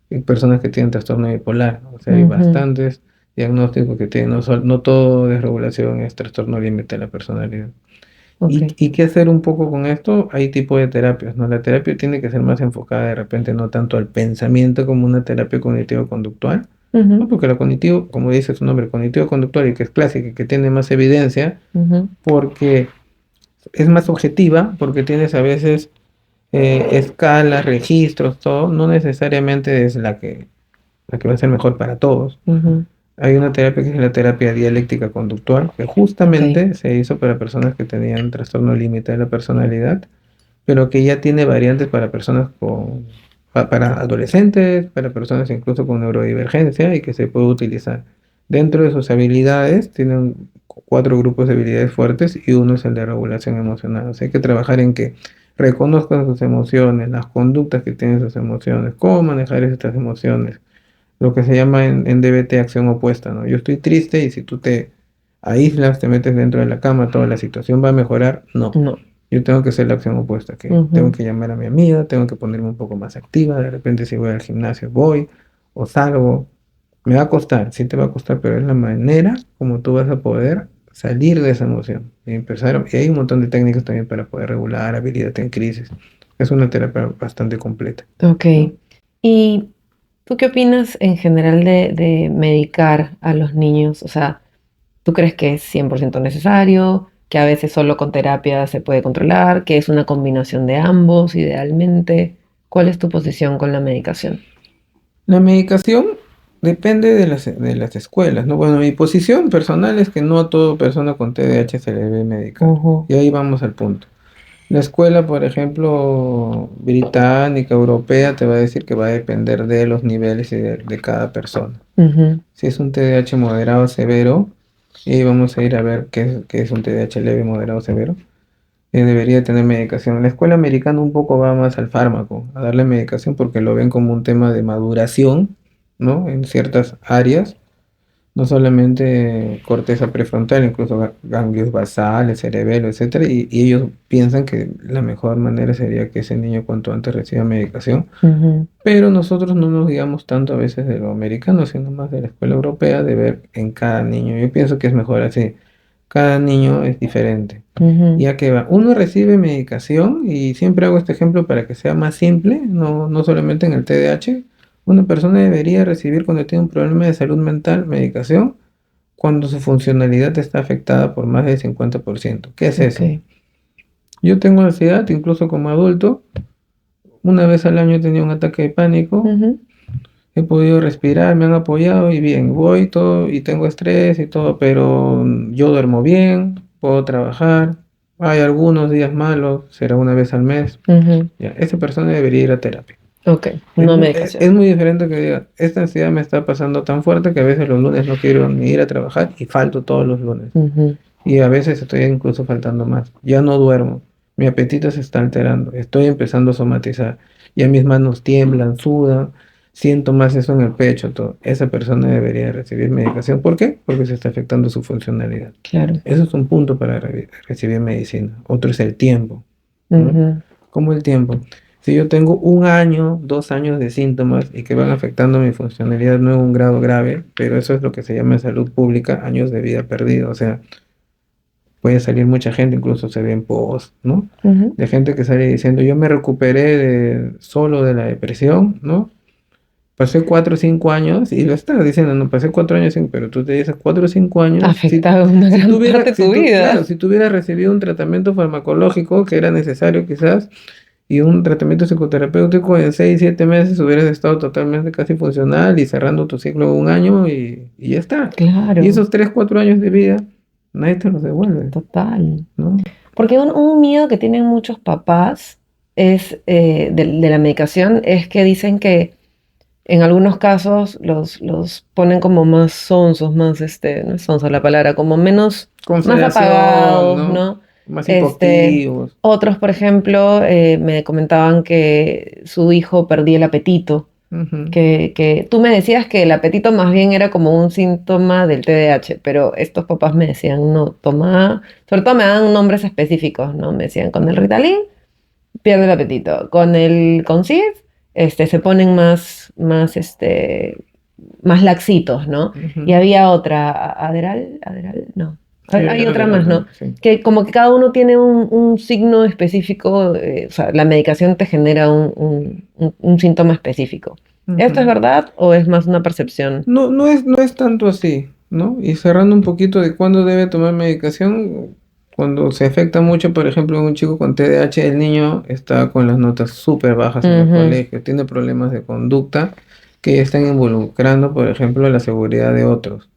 y personas que tienen trastorno bipolar. O sea, hay ujú, bastantes diagnósticos que tienen, no todo desregulación es trastorno límite de la personalidad. ok. ¿Y qué hacer un poco con esto? Hay tipo de terapias, ¿no? La terapia tiene que ser más enfocada de repente no tanto al pensamiento como una terapia cognitivo-conductual, ¿no? Ujú, Porque la cognitivo, como dice su nombre, cognitivo-conductual y que es clásica y que tiene más evidencia, ujú, porque es más objetiva, porque tienes a veces escalas, registros, todo, no necesariamente es la que va a ser mejor para todos. ujú, Hay una terapia que es la terapia dialéctica conductual, que Ok. justamente se hizo para personas que tenían trastorno límite de la personalidad, pero que ya tiene variantes para personas para adolescentes, para personas incluso con neurodivergencia y que se puede utilizar. Dentro de sus habilidades, tienen 4 grupos de habilidades fuertes y uno es el de regulación emocional. O sea, hay que trabajar en que reconozcan sus emociones, las conductas que tienen sus emociones, cómo manejar estas emociones, lo que se llama en DBT acción opuesta, ¿no? Yo estoy triste y si tú te aíslas, te metes dentro de la cama, toda la situación va a mejorar. No. No. Yo tengo que hacer la acción opuesta, que tengo Ujú. que llamar a mi amiga, tengo que ponerme un poco más activa, de repente si voy al gimnasio voy o salgo. Me va a costar, sí te va a costar, pero es la manera como tú vas a poder salir de esa emoción y empezar. Y hay un montón de técnicas también para poder regular habilidad en crisis. Es una terapia bastante completa, Ok. ¿no? ¿Y tú qué opinas en general de medicar a los niños? O sea, ¿tú crees que es 100% necesario? ¿Que a veces solo con terapia se puede controlar? ¿Que es una combinación de ambos idealmente? ¿Cuál es tu posición con la medicación? La medicación depende de las escuelas, ¿no? Bueno, mi posición personal es que no a toda persona con TDAH se le debe medicar. Ujú, Y ahí vamos al punto. La escuela, por ejemplo, británica, europea, te va a decir que va a depender de los niveles y de cada persona. ujú, Si es un TDAH moderado severo, y ahí vamos a ir a ver qué es un TDAH leve, moderado, severo, debería tener medicación. La escuela americana un poco va más al fármaco, a darle medicación porque lo ven como un tema de maduración, ¿no? En ciertas áreas, no solamente corteza prefrontal, incluso ganglios basales, cerebelo, etcétera, y ellos piensan que la mejor manera sería que ese niño cuanto antes reciba medicación, ujú. pero nosotros no nos guiamos tanto a veces de lo americano, sino más de la escuela europea, de ver en cada niño. Yo pienso que es mejor así. Cada niño es diferente. Ujú. Ya que va, uno recibe medicación y siempre hago este ejemplo para que sea más simple, no solamente en el TDAH. Una persona debería recibir cuando tiene un problema de salud mental medicación cuando su funcionalidad está afectada por más del 50%. ¿Qué es Ok. eso? Yo tengo ansiedad, incluso como adulto. Una vez al año he tenido un ataque de pánico. Ujú. He podido respirar, me han apoyado y bien, voy todo y tengo estrés y todo, pero yo duermo bien, puedo trabajar. Hay algunos días malos, será una vez al mes. Ujú. Ya, esa persona debería ir a terapia. Ok, Es no muy, es medicación. muy diferente que diga, esta ansiedad me está pasando tan fuerte que a veces los lunes no quiero ni ir a trabajar y falto todos los lunes. Ujú. Y a veces estoy incluso faltando más. Ya no duermo. Mi apetito se está alterando. Estoy empezando a somatizar. Ya mis manos tiemblan, sudan. Siento más eso en el pecho, todo. Esa persona debería recibir medicación. ¿Por qué? Porque se está afectando su funcionalidad. Claro. Eso es un punto para recibir medicina. Otro es el tiempo, ¿no? Ujú. ¿Cómo el tiempo? Si yo tengo 1 año, 2 años de síntomas y que van afectando mi funcionalidad, no en un grado grave, pero eso es lo que se llama en salud pública años de vida perdido. O sea, puede salir mucha gente, incluso se ven posts, ¿no? Ujú. De gente que sale diciendo, yo me recuperé solo de la depresión, ¿no? Pasé 4 o 5 años, y lo estás diciendo, no, pasé 4 años, pero tú te dices 4 o 5 años, Afectado una si gran parte tuviera, de tu claro, vida. si tuviera recibido un tratamiento farmacológico que era necesario quizás, y un tratamiento psicoterapéutico en 6, 7 meses hubieras estado totalmente casi funcional y cerrando tu ciclo de 1 año y ya está. Y Claro, esos 3, 4 años de vida, nadie te los devuelve, total. ¿no? Porque un miedo que tienen muchos papás es de la medicación es que dicen que en algunos casos los ponen como más sonsos, más, no es sonsa la palabra, como menos, Con más sedación, apagados, ¿no? ¿no? Más Este, hipoactivos. otros, por ejemplo, me comentaban que su hijo perdía el apetito, Ujú, que tú me decías que el apetito más bien era como un síntoma del TDAH, pero estos papás me decían, no, toma, sobre todo me dan nombres específicos, ¿no? Me decían, con el Ritalin pierde el apetito. Con el Concif, se ponen más laxitos, ¿no? Y ujú. había otra, Adderal, no. Sí, Hay era otra de más, ¿no? sí. Que como que cada uno tiene un signo específico, o sea, la medicación te genera un síntoma específico. ¿Esto es Ujú. verdad o es más una percepción? No, no es tanto así, ¿no? Y cerrando un poquito de cuándo debe tomar medicación, cuando se afecta mucho, por ejemplo, en un chico con TDAH, el niño está con las notas súper bajas en el Ujú. colegio, tiene problemas de conducta, que están involucrando, por ejemplo, la seguridad de otros.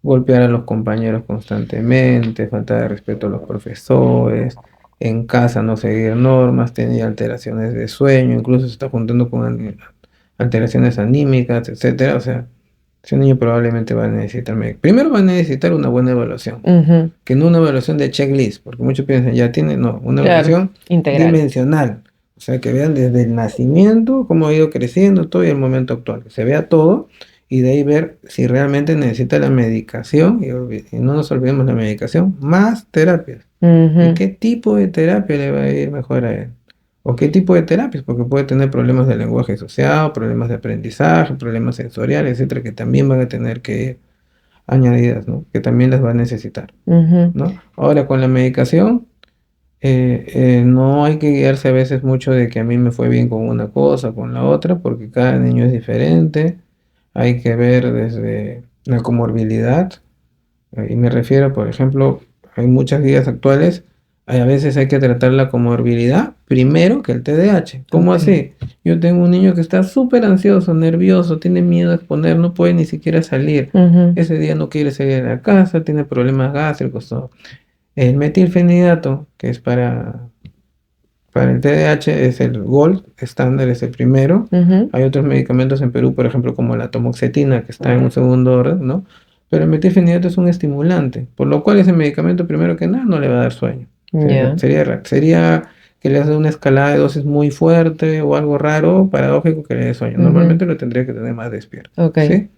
Golpear a los compañeros constantemente, falta de respeto a los profesores, en casa no seguir normas, tenía alteraciones de sueño, incluso se está juntando con alteraciones anímicas, etcétera. O sea, ese niño probablemente va a necesitar primero va a necesitar una buena evaluación, Ujú. que no una evaluación de checklist, porque muchos piensan, ya tiene, no, una Claro, evaluación integral. dimensional. O sea, que vean desde el nacimiento, cómo ha ido creciendo todo y el momento actual, que se vea todo y de ahí ver si realmente necesita la medicación y no nos olvidemos la medicación, más terapias. ¿Y Ujú. qué tipo de terapia le va a ir mejor a él? ¿O qué tipo de terapias? Porque puede tener problemas de lenguaje asociado, problemas de aprendizaje, problemas sensoriales, etcétera, que también van a tener que ir añadidas, ¿no? Que también las va a necesitar, Ujú. ¿no? Ahora, con la medicación, no hay que guiarse a veces mucho de que a mí me fue bien con una cosa, con la otra, porque cada niño es diferente. Hay que ver desde la comorbilidad, y me refiero, por ejemplo, hay muchas guías actuales, a veces hay que tratar la comorbilidad primero que el TDAH. ¿Cómo Ok. así? Yo tengo un niño que está súper ansioso, nervioso, tiene miedo a exponer, no puede ni siquiera salir. Ujú. Ese día no quiere salir de la casa, tiene problemas gástricos, todo. El metilfenidato, que es para el TDAH, es el gold estándar, es el primero. Ujú. Hay otros medicamentos en Perú, por ejemplo, como la tomoxetina, que está en un segundo orden, ¿no? Pero el metilfenidato es un estimulante, por lo cual ese medicamento, primero que nada, no le va a dar sueño. Ya. Sería que le hace una escalada de dosis muy fuerte o algo raro, paradójico, que le dé sueño. Ujú. Normalmente lo tendría que tener más despierto, Ok. ¿sí?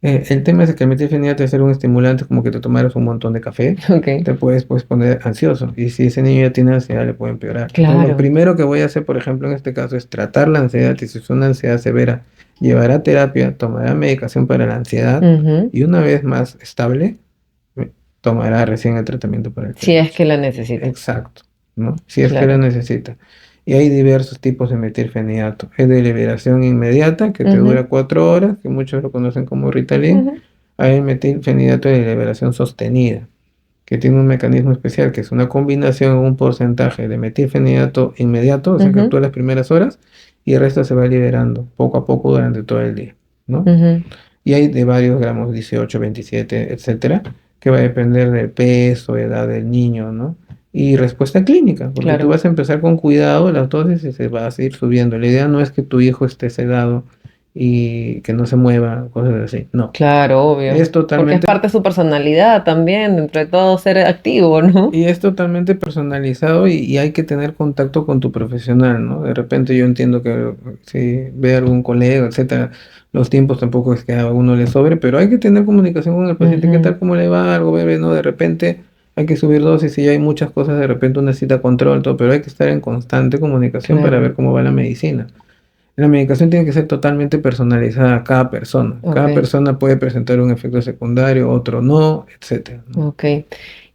El tema es que el metilfenidato, al ser un estimulante, como que te tomaras un montón de café, Ok. te puedes pues, poner ansioso. Y si ese niño ya tiene ansiedad, le puede empeorar. Entonces, lo Claro. primero que voy a hacer, por ejemplo, en este caso, es tratar la ansiedad. Y si es una ansiedad severa, llevará terapia, tomará medicación para la ansiedad. Ujú. Y una vez más estable, tomará recién el tratamiento para el Si es TDAH. que la necesita. Exacto, ¿no? Si es que lo Claro. necesita. Y hay diversos tipos de metilfenidato. Es de liberación inmediata, que te Ujú. dura 4 horas, que muchos lo conocen como Ritalin. Ujú. Hay el metilfenidato de liberación sostenida, que tiene un mecanismo especial, que es una combinación, un porcentaje de metilfenidato inmediato, o sea que Ujú. actúa las primeras horas, y el resto se va liberando poco a poco durante todo el día, ¿no? Ujú. Y hay de varios gramos, 18, 27, etcétera, que va a depender del peso, edad del niño, ¿no? Y respuesta clínica, porque tú Claro. vas a empezar con cuidado las dosis y se va a seguir subiendo. La idea no es que tu hijo esté sedado y que no se mueva, cosas así. No. Claro, obvio. Es Porque es totalmente, parte de su personalidad también, dentro de todo ser activo, ¿no? y es totalmente personalizado y hay que tener contacto con tu profesional, ¿no? De repente yo entiendo que si ve algún colega, etcétera, los tiempos tampoco es que a uno le sobre, pero hay que tener comunicación con el paciente. ¿Qué Ujú. tal? ¿Cómo le va? Algo bebé, ¿no? De repente hay que subir dosis y hay muchas cosas, de repente una cita control, todo, pero hay que estar en constante comunicación para Claro. ver cómo va la medicina. La medicación tiene que ser totalmente personalizada a cada persona. Cada Ok. persona puede presentar un efecto secundario, otro no, etcétera, ¿no? Ok.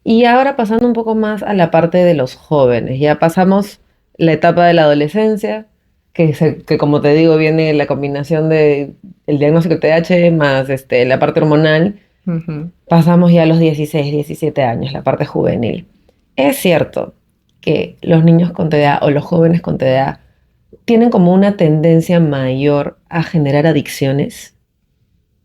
Y ahora pasando un poco más a la parte de los jóvenes, ya pasamos la etapa de la adolescencia, que como te digo viene la combinación de el diagnóstico de TH más la parte hormonal, Ujú. pasamos ya a los 16, 17 años, la parte juvenil. Es cierto que los niños con TDA o los jóvenes con TDA tienen como una tendencia mayor a generar adicciones.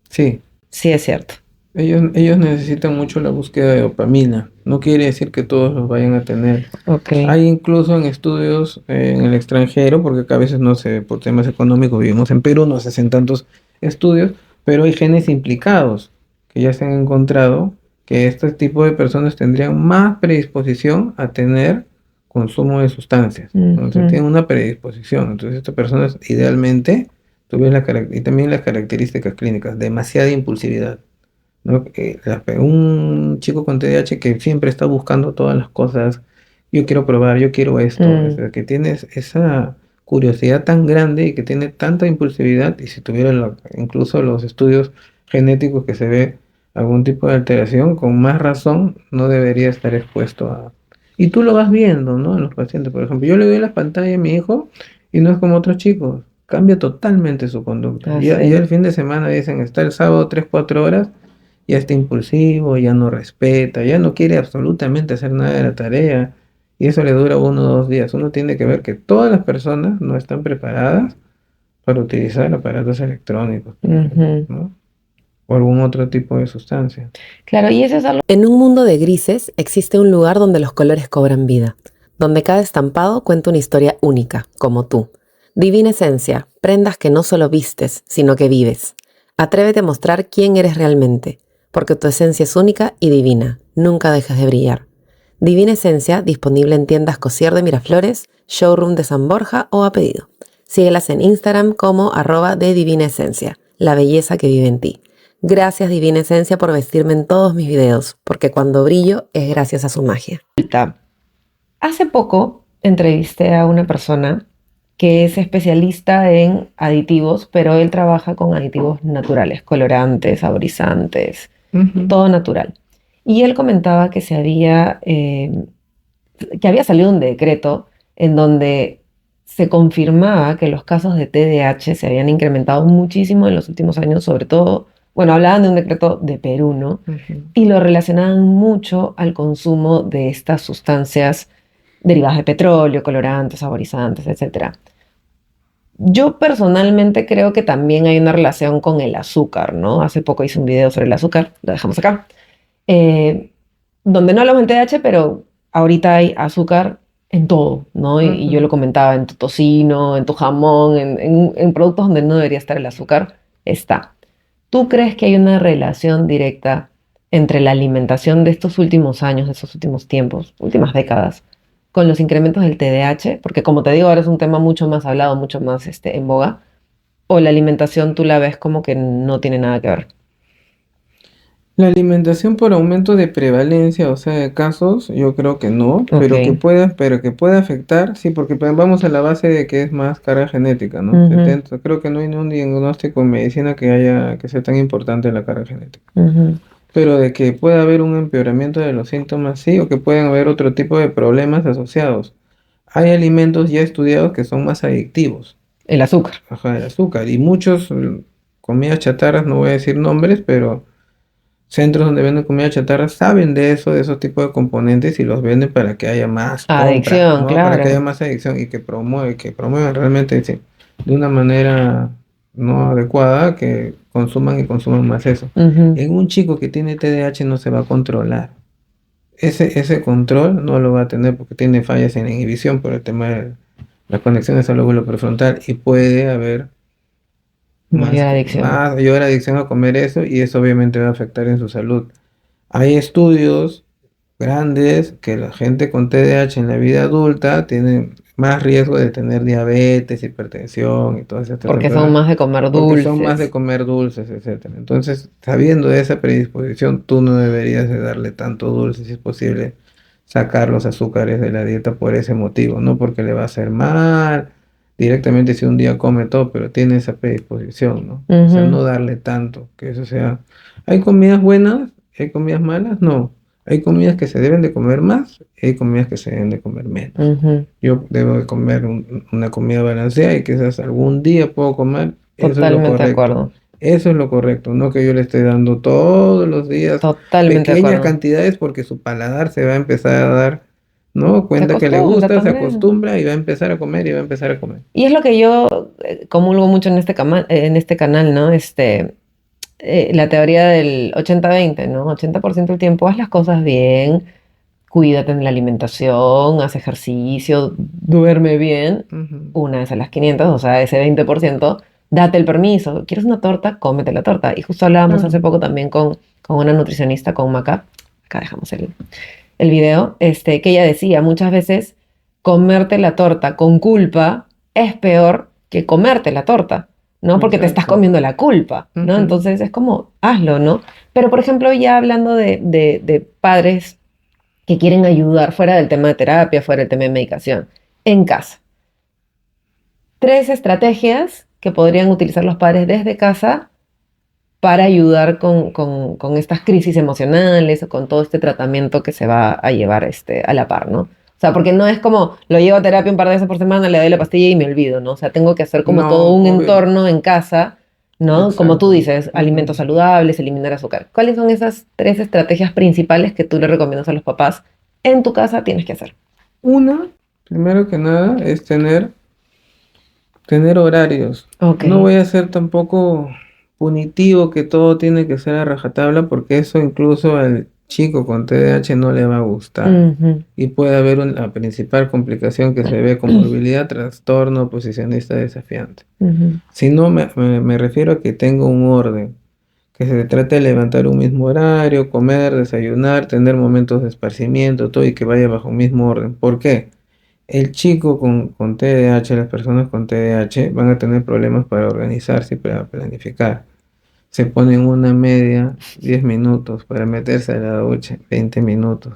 Sí. Sí, es cierto. Ellos necesitan mucho la búsqueda de dopamina. No quiere decir que todos los vayan a tener. Ok. Hay incluso en estudios en el extranjero, porque acá a veces no sé, por temas económicos vivimos en Perú, no se hacen tantos estudios, pero hay genes implicados que ya se han encontrado que este tipo de personas tendrían más predisposición a tener consumo de sustancias. Entonces Ujú. tienen una predisposición. Entonces estas personas idealmente tuvieron y también las características clínicas, demasiada impulsividad, ¿no? Un chico con TDAH que siempre está buscando todas las cosas, yo quiero probar, yo quiero esto, o Mm. sea, que tiene esa curiosidad tan grande y que tiene tanta impulsividad, y si tuviera incluso los estudios genéticos que se ve algún tipo de alteración, con más razón no debería estar expuesto a... Y tú lo vas viendo, ¿no? En los pacientes, por ejemplo, yo le doy la pantalla a mi hijo y no es como otros chicos, cambia totalmente su conducta. Ya Así. el fin de semana dicen, está el sábado 3 4 horas, ya está impulsivo, ya no respeta, ya no quiere absolutamente hacer nada de la tarea, y eso le dura 1 o 2 días. Uno tiene que ver que todas las personas no están preparadas para utilizar aparatos electrónicos, por ejemplo, Ujú. ¿no? O algún otro tipo de sustancia. Claro, y eso es algo. En un mundo de grises existe un lugar donde los colores cobran vida, donde cada estampado cuenta una historia única, como tú. Divina Esencia, prendas que no solo vistes, sino que vives. Atrévete a mostrar quién eres realmente, porque tu esencia es única y divina, nunca dejes de brillar. Divina Esencia, disponible en tiendas Cosier de Miraflores, Showroom de San Borja o a pedido. Síguelas en Instagram como @de Divina Esencia, la belleza que vive en ti. Gracias Divina Esencia por vestirme en todos mis videos, porque cuando brillo es gracias a su magia. Hace poco entrevisté a una persona que es especialista en aditivos, pero él trabaja con aditivos naturales, colorantes, saborizantes, Ujú. todo natural. Y él comentaba que que había salido un decreto en donde se confirmaba que los casos de TDAH se habían incrementado muchísimo en los últimos años, sobre todo, bueno, hablaban de un decreto de Perú, ¿no? Ujú. Y lo relacionaban mucho al consumo de estas sustancias derivadas de petróleo, colorantes, saborizantes, etcétera. Yo personalmente creo que también hay una relación con el azúcar, ¿no? Hace poco hice un video sobre el azúcar, lo dejamos acá, eh, donde no hablamos del TDAH, pero ahorita hay azúcar en todo, ¿no? Y yo Ujú. lo comentaba, en tu tocino, en tu jamón, en productos donde no debería estar el azúcar, está. ¿Tú crees que hay una relación directa entre la alimentación de estos últimos años, de estos últimos tiempos, últimas décadas, con los incrementos del TDAH? Porque como te digo, ahora es un tema mucho más hablado, mucho más en boga. ¿O la alimentación tú la ves como que no tiene nada que ver? La alimentación por aumento de prevalencia, o sea, de casos, yo creo que no, Ok. pero que pueda afectar, sí, porque vamos a la base de que es más carga genética, ¿no? Ujú, Creo que no hay ningún diagnóstico en medicina que sea tan importante la carga genética. ujú. Pero de que pueda haber un empeoramiento de los síntomas, sí, o que pueden haber otro tipo de problemas asociados. Hay alimentos ya estudiados que son más adictivos, El azúcar. ajá, el azúcar, y muchos comidas chatarras, no voy a decir nombres, pero centros donde venden comida chatarra saben de eso, de esos tipos de componentes y los venden para que haya más compra, Adicción, ¿no? Para que haya claro. más adicción y que promuevan realmente sí, de una manera no adecuada, que consuman y consuman más eso. Ujú, En un chico que tiene TDAH no se va a controlar. Ese control no lo va a tener porque tiene fallas en la inhibición por el tema de las conexiones al lóbulo prefrontal y puede haber mayor adicción. mayor adicción a comer eso y eso obviamente va a afectar en su salud. Hay estudios grandes que la gente con TDAH en la vida adulta tiene más riesgo de tener diabetes, hipertensión y todas estas Porque son enfermedades, más de comer porque son más de dulces. comer dulces, etcétera. Entonces, sabiendo de esa predisposición, tú no deberías de darle tanto dulce si es posible sacar los azúcares de la dieta por ese motivo, no porque le va a hacer mal directamente si un día come todo, pero tiene esa predisposición, ¿no? O sea, Ujú, no darle tanto, que eso sea. ¿Hay comidas buenas? ¿Hay comidas malas? No. Hay comidas que se deben de comer más y hay comidas que se deben de comer menos. ujú. Yo debo de comer una comida balanceada y quizás algún día puedo comer, eso es lo Totalmente de correcto. acuerdo. Eso es lo correcto, no que yo le esté dando todos los días Totalmente de pequeñas acuerdo. cantidades porque su paladar se va a empezar a dar, ¿no? Se Cuenta que le acostumbra gusta, se también. acostumbra y va a empezar a comer y va a empezar a comer. Y es lo que yo comulgo mucho en este canal, ¿no? La teoría del 80-20, ¿no? 80% del tiempo haz las cosas bien, cuídate en la alimentación, haz ejercicio, duerme bien, Ujú. una vez a las 500, o sea, ese 20%, date el permiso. ¿Quieres una torta? Cómete la torta. Y justo hablábamos hace Claro. poco también con una nutricionista, con Maca, acá dejamos el video, que ella decía, muchas veces comerte la torta con culpa es peor que comerte la torta, ¿no? Porque te estás Exacto. comiendo la culpa, ¿no? Ujú. Entonces es como, hazlo, ¿no? Pero, por ejemplo, ya hablando de padres que quieren ayudar fuera del tema de terapia, fuera del tema de medicación, en casa. 3 estrategias que podrían utilizar los padres desde casa para ayudar con estas crisis emocionales o con todo este tratamiento que se va a llevar a la par, ¿no? O sea, porque no es como lo llevo a terapia un par de veces por semana, le doy la pastilla y me olvido, ¿no? O sea, tengo que hacer como todo No, un obvio. entorno en casa, ¿no? Como tú Exacto. dices, alimentos Ujú. saludables, eliminar azúcar. ¿Cuáles son esas 3 estrategias principales que tú le recomiendas a los papás en tu casa tienes que hacer? Una, primero que nada, es tener horarios. Ok. No voy a ser tampoco punitivo que todo tiene que ser a rajatabla porque eso incluso al chico con TDAH no le va a gustar. Ujú. Y puede haber la principal complicación que se ve como morbilidad, trastorno posicionista desafiante. Ujú. Si no, me refiero a que tenga un orden, que se trate de levantar un mismo horario, comer, desayunar, tener momentos de esparcimiento, todo y que vaya bajo un mismo orden. ¿Por qué? El chico con TDAH, las personas con TDAH van a tener problemas para organizarse y para planificar. Se ponen una media, 10 minutos para meterse a la ducha, 20 minutos.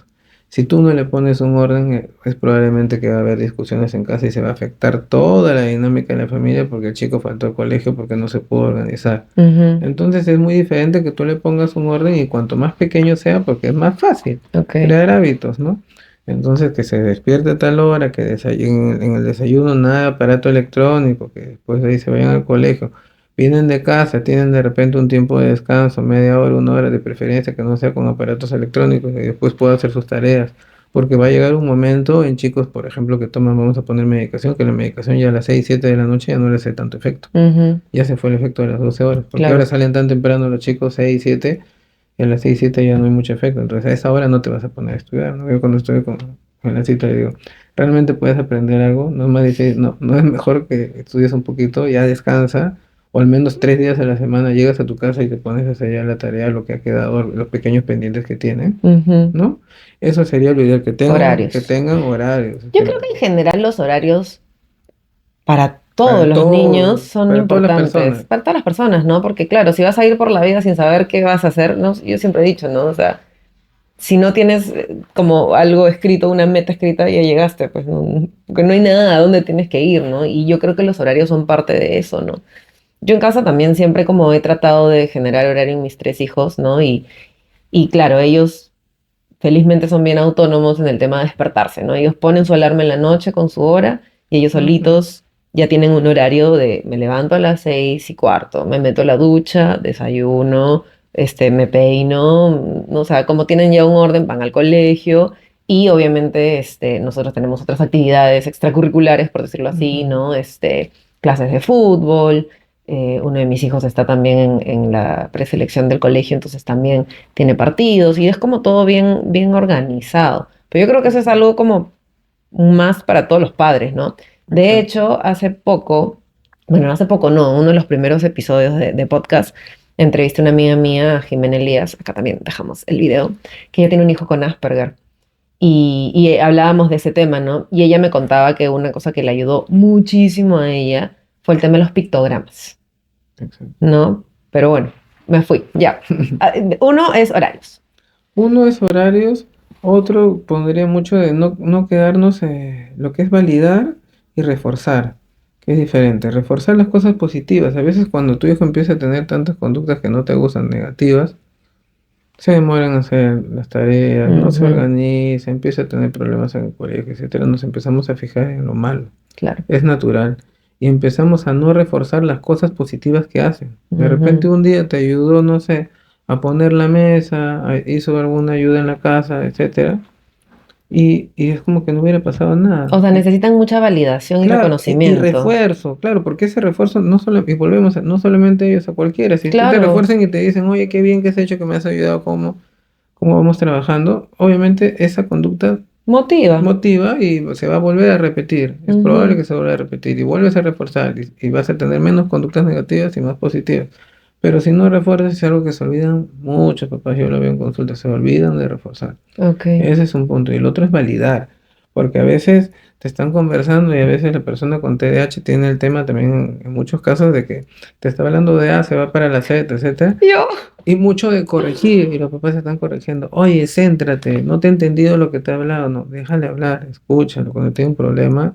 Si tú no le pones un orden, es probablemente que va a haber discusiones en casa y se va a afectar toda la dinámica de la familia porque el chico faltó al colegio porque no se pudo organizar. Ujú. Entonces es muy diferente que tú le pongas un orden y cuanto más pequeño sea, porque es más fácil Ok. crear hábitos, ¿no? Entonces que se despierte a tal hora, que en el desayuno nada de aparato electrónico, que después de ahí se vayan al colegio. Vienen de casa, tienen de repente un tiempo de descanso, media hora, una hora de preferencia, que no sea con aparatos electrónicos y después pueda hacer sus tareas. Porque va a llegar un momento en chicos, por ejemplo, que toman, vamos a poner medicación, que la medicación ya a las 6 7 de la noche ya no le hace tanto efecto. Ujú. Ya se fue el efecto de las 12 horas. Porque ahora Claro. salen tan temprano los chicos 6 7 y a las 6 7 ya no hay mucho efecto. Entonces a esa hora no te vas a poner a estudiar, ¿no? Yo cuando estoy con la cita le digo, ¿realmente puedes aprender algo? No es más difícil, no es mejor que estudies un poquito, ya descansa, o al menos 3 días a la semana llegas a tu casa y te pones a hacer ya la tarea, lo que ha quedado, los pequeños pendientes que tienen, Ujú. ¿no? Eso sería lo ideal, que Horarios. tengan horarios. Yo creo que en general los horarios para todos Para los niños todo, son para todas las importantes, personas. para todas las personas, ¿no? Porque claro, si vas a ir por la vida sin saber qué vas a hacer, ¿no? Yo siempre he dicho, ¿no? O sea, si no tienes como algo escrito, una meta escrita, ya llegaste, pues no, que no hay nada a dónde tienes que ir, ¿no? Y yo creo que los horarios son parte de eso, ¿no? Yo en casa también siempre como he tratado de generar horario en mis tres hijos, ¿no? Y claro, ellos felizmente son bien autónomos en el tema de despertarse, ¿no? Ellos ponen su alarma en la noche con su hora y ellos Ujú. solitos ya tienen un horario de me levanto a las 6:15, me meto a la ducha, desayuno, me peino, o sea, como tienen ya un orden, van al colegio y obviamente nosotros tenemos otras actividades extracurriculares, por decirlo así, Ujú. ¿no? Clases de fútbol, uno de mis hijos está también en la preselección del colegio, entonces también tiene partidos y es como todo bien, bien organizado. Pero yo creo que eso es algo como más para todos los padres, ¿no? De Exacto. hecho, hace poco, bueno, no hace poco no, uno de los primeros episodios de podcast, entrevisté a una amiga mía, Jimena Elías, acá también dejamos el video, que ella tiene un hijo con Asperger. Y hablábamos de ese tema, ¿no? Y ella me contaba que una cosa que le ayudó muchísimo a ella fue el tema de los pictogramas, Exacto. ¿no? Pero bueno, me fui, ya. Uno es horarios. Uno es horarios, otro pondría mucho de no quedarnos lo que es validar y reforzar, que es diferente. Reforzar las cosas positivas. A veces cuando tu hijo empieza a tener tantas conductas que no te gustan, negativas, se demoran en hacer las tareas, no se Ujú, organiza, empieza a tener problemas en el colegio, etcétera. Nos empezamos a fijar en lo malo. claro. Es natural. Y empezamos a no reforzar las cosas positivas que hacen. De repente Ujú. un día te ayudó, no sé, a poner la mesa, hizo alguna ayuda en la casa, etcétera. Y es como que no hubiera pasado O nada. sea, necesitan mucha validación y Claro, y reconocimiento. refuerzo, claro, porque ese refuerzo no solo, y volvemos no solamente ellos, a cualquiera. Si a ti te Claro, refuerzan y te dicen, oye, qué bien que has hecho, que me has ayudado, cómo vamos trabajando, obviamente esa conducta motiva. motiva y se va a volver a repetir. Es probable Ujú, que se vuelva a repetir y vuelves a reforzar y vas a tener menos conductas negativas y más positivas. Pero si no refuerzas es algo que se olvidan muchos papás, yo lo veo en consulta, se olvidan de reforzar. ok. Ese es un punto. Y el otro es validar, porque a veces te están conversando y a veces la persona con TDAH tiene el tema también en muchos casos de que te está hablando de A, se va para la Z, etcétera. Yo. Y mucho de corregir, y los papás se están corrigiendo. Oye, céntrate, no te he entendido lo que te he hablado, no, déjale hablar, escúchalo. Cuando tiene un problema,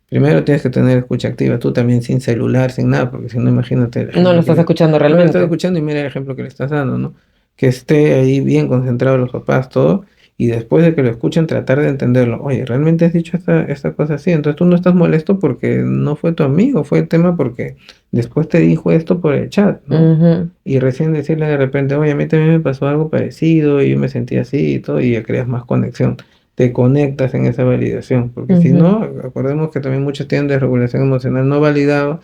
primero tienes que tener escucha activa, tú también sin celular, sin nada, porque si no, imagínate el No lo ejemplo estás escuchando no le estás realmente. escuchando y mira el ejemplo que le estás dando, ¿no? Que esté ahí bien concentrado los papás, todo, y después de que lo escuchen, tratar de entenderlo. Oye, ¿realmente has dicho esta cosa así? Entonces tú no estás molesto porque no fue tu amigo, fue el tema porque después te dijo esto por el chat, ¿no? Ujú, Y recién decirle de repente, oye, a mí también me pasó algo parecido y yo me sentí así y todo, y ya creas más conexión. te conectas en esa validación, porque si Ujú. no, acordemos que también muchos tienen desregulación emocional no validado,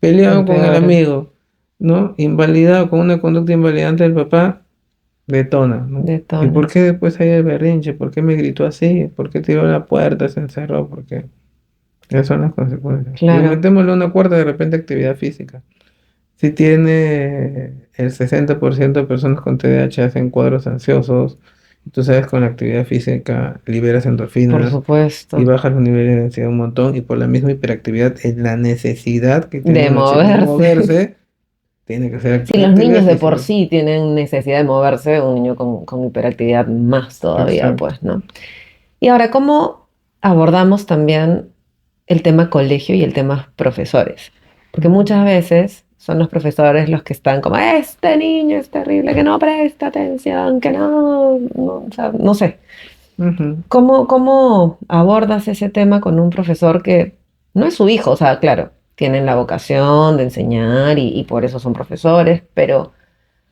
peleado con el Empeora. amigo, ¿no? Invalidado con una conducta invalidante del papá, detona, ¿no? ¿Y Detona. por qué después hay el berrinche? ¿Por qué me gritó así? ¿Por qué tiró la puerta, se encerró? Porque esas son las consecuencias. Y Claro. aumentémosle una cuarta de repente actividad física. Si tiene el 60% de personas con TDAH hacen cuadros ansiosos, tú sabes, con la actividad física liberas Por endorfinas y supuesto. bajas los niveles de ansiedad un montón, y por la misma hiperactividad, en la necesidad que tiene De una chica de moverse. moverse, tiene que hacer Si los actividad niños de por física. sí tienen necesidad de moverse, un niño con hiperactividad más todavía, Exacto. pues, ¿no? Y ahora, ¿cómo abordamos también el tema colegio y el tema profesores? Porque muchas veces son los profesores los que están como, este niño es terrible, que no presta atención, que no, o sea, no sé. Ujú. ¿Cómo abordas ese tema con un profesor que no es su hijo? O sea, claro, tienen la vocación de enseñar y por eso son profesores, pero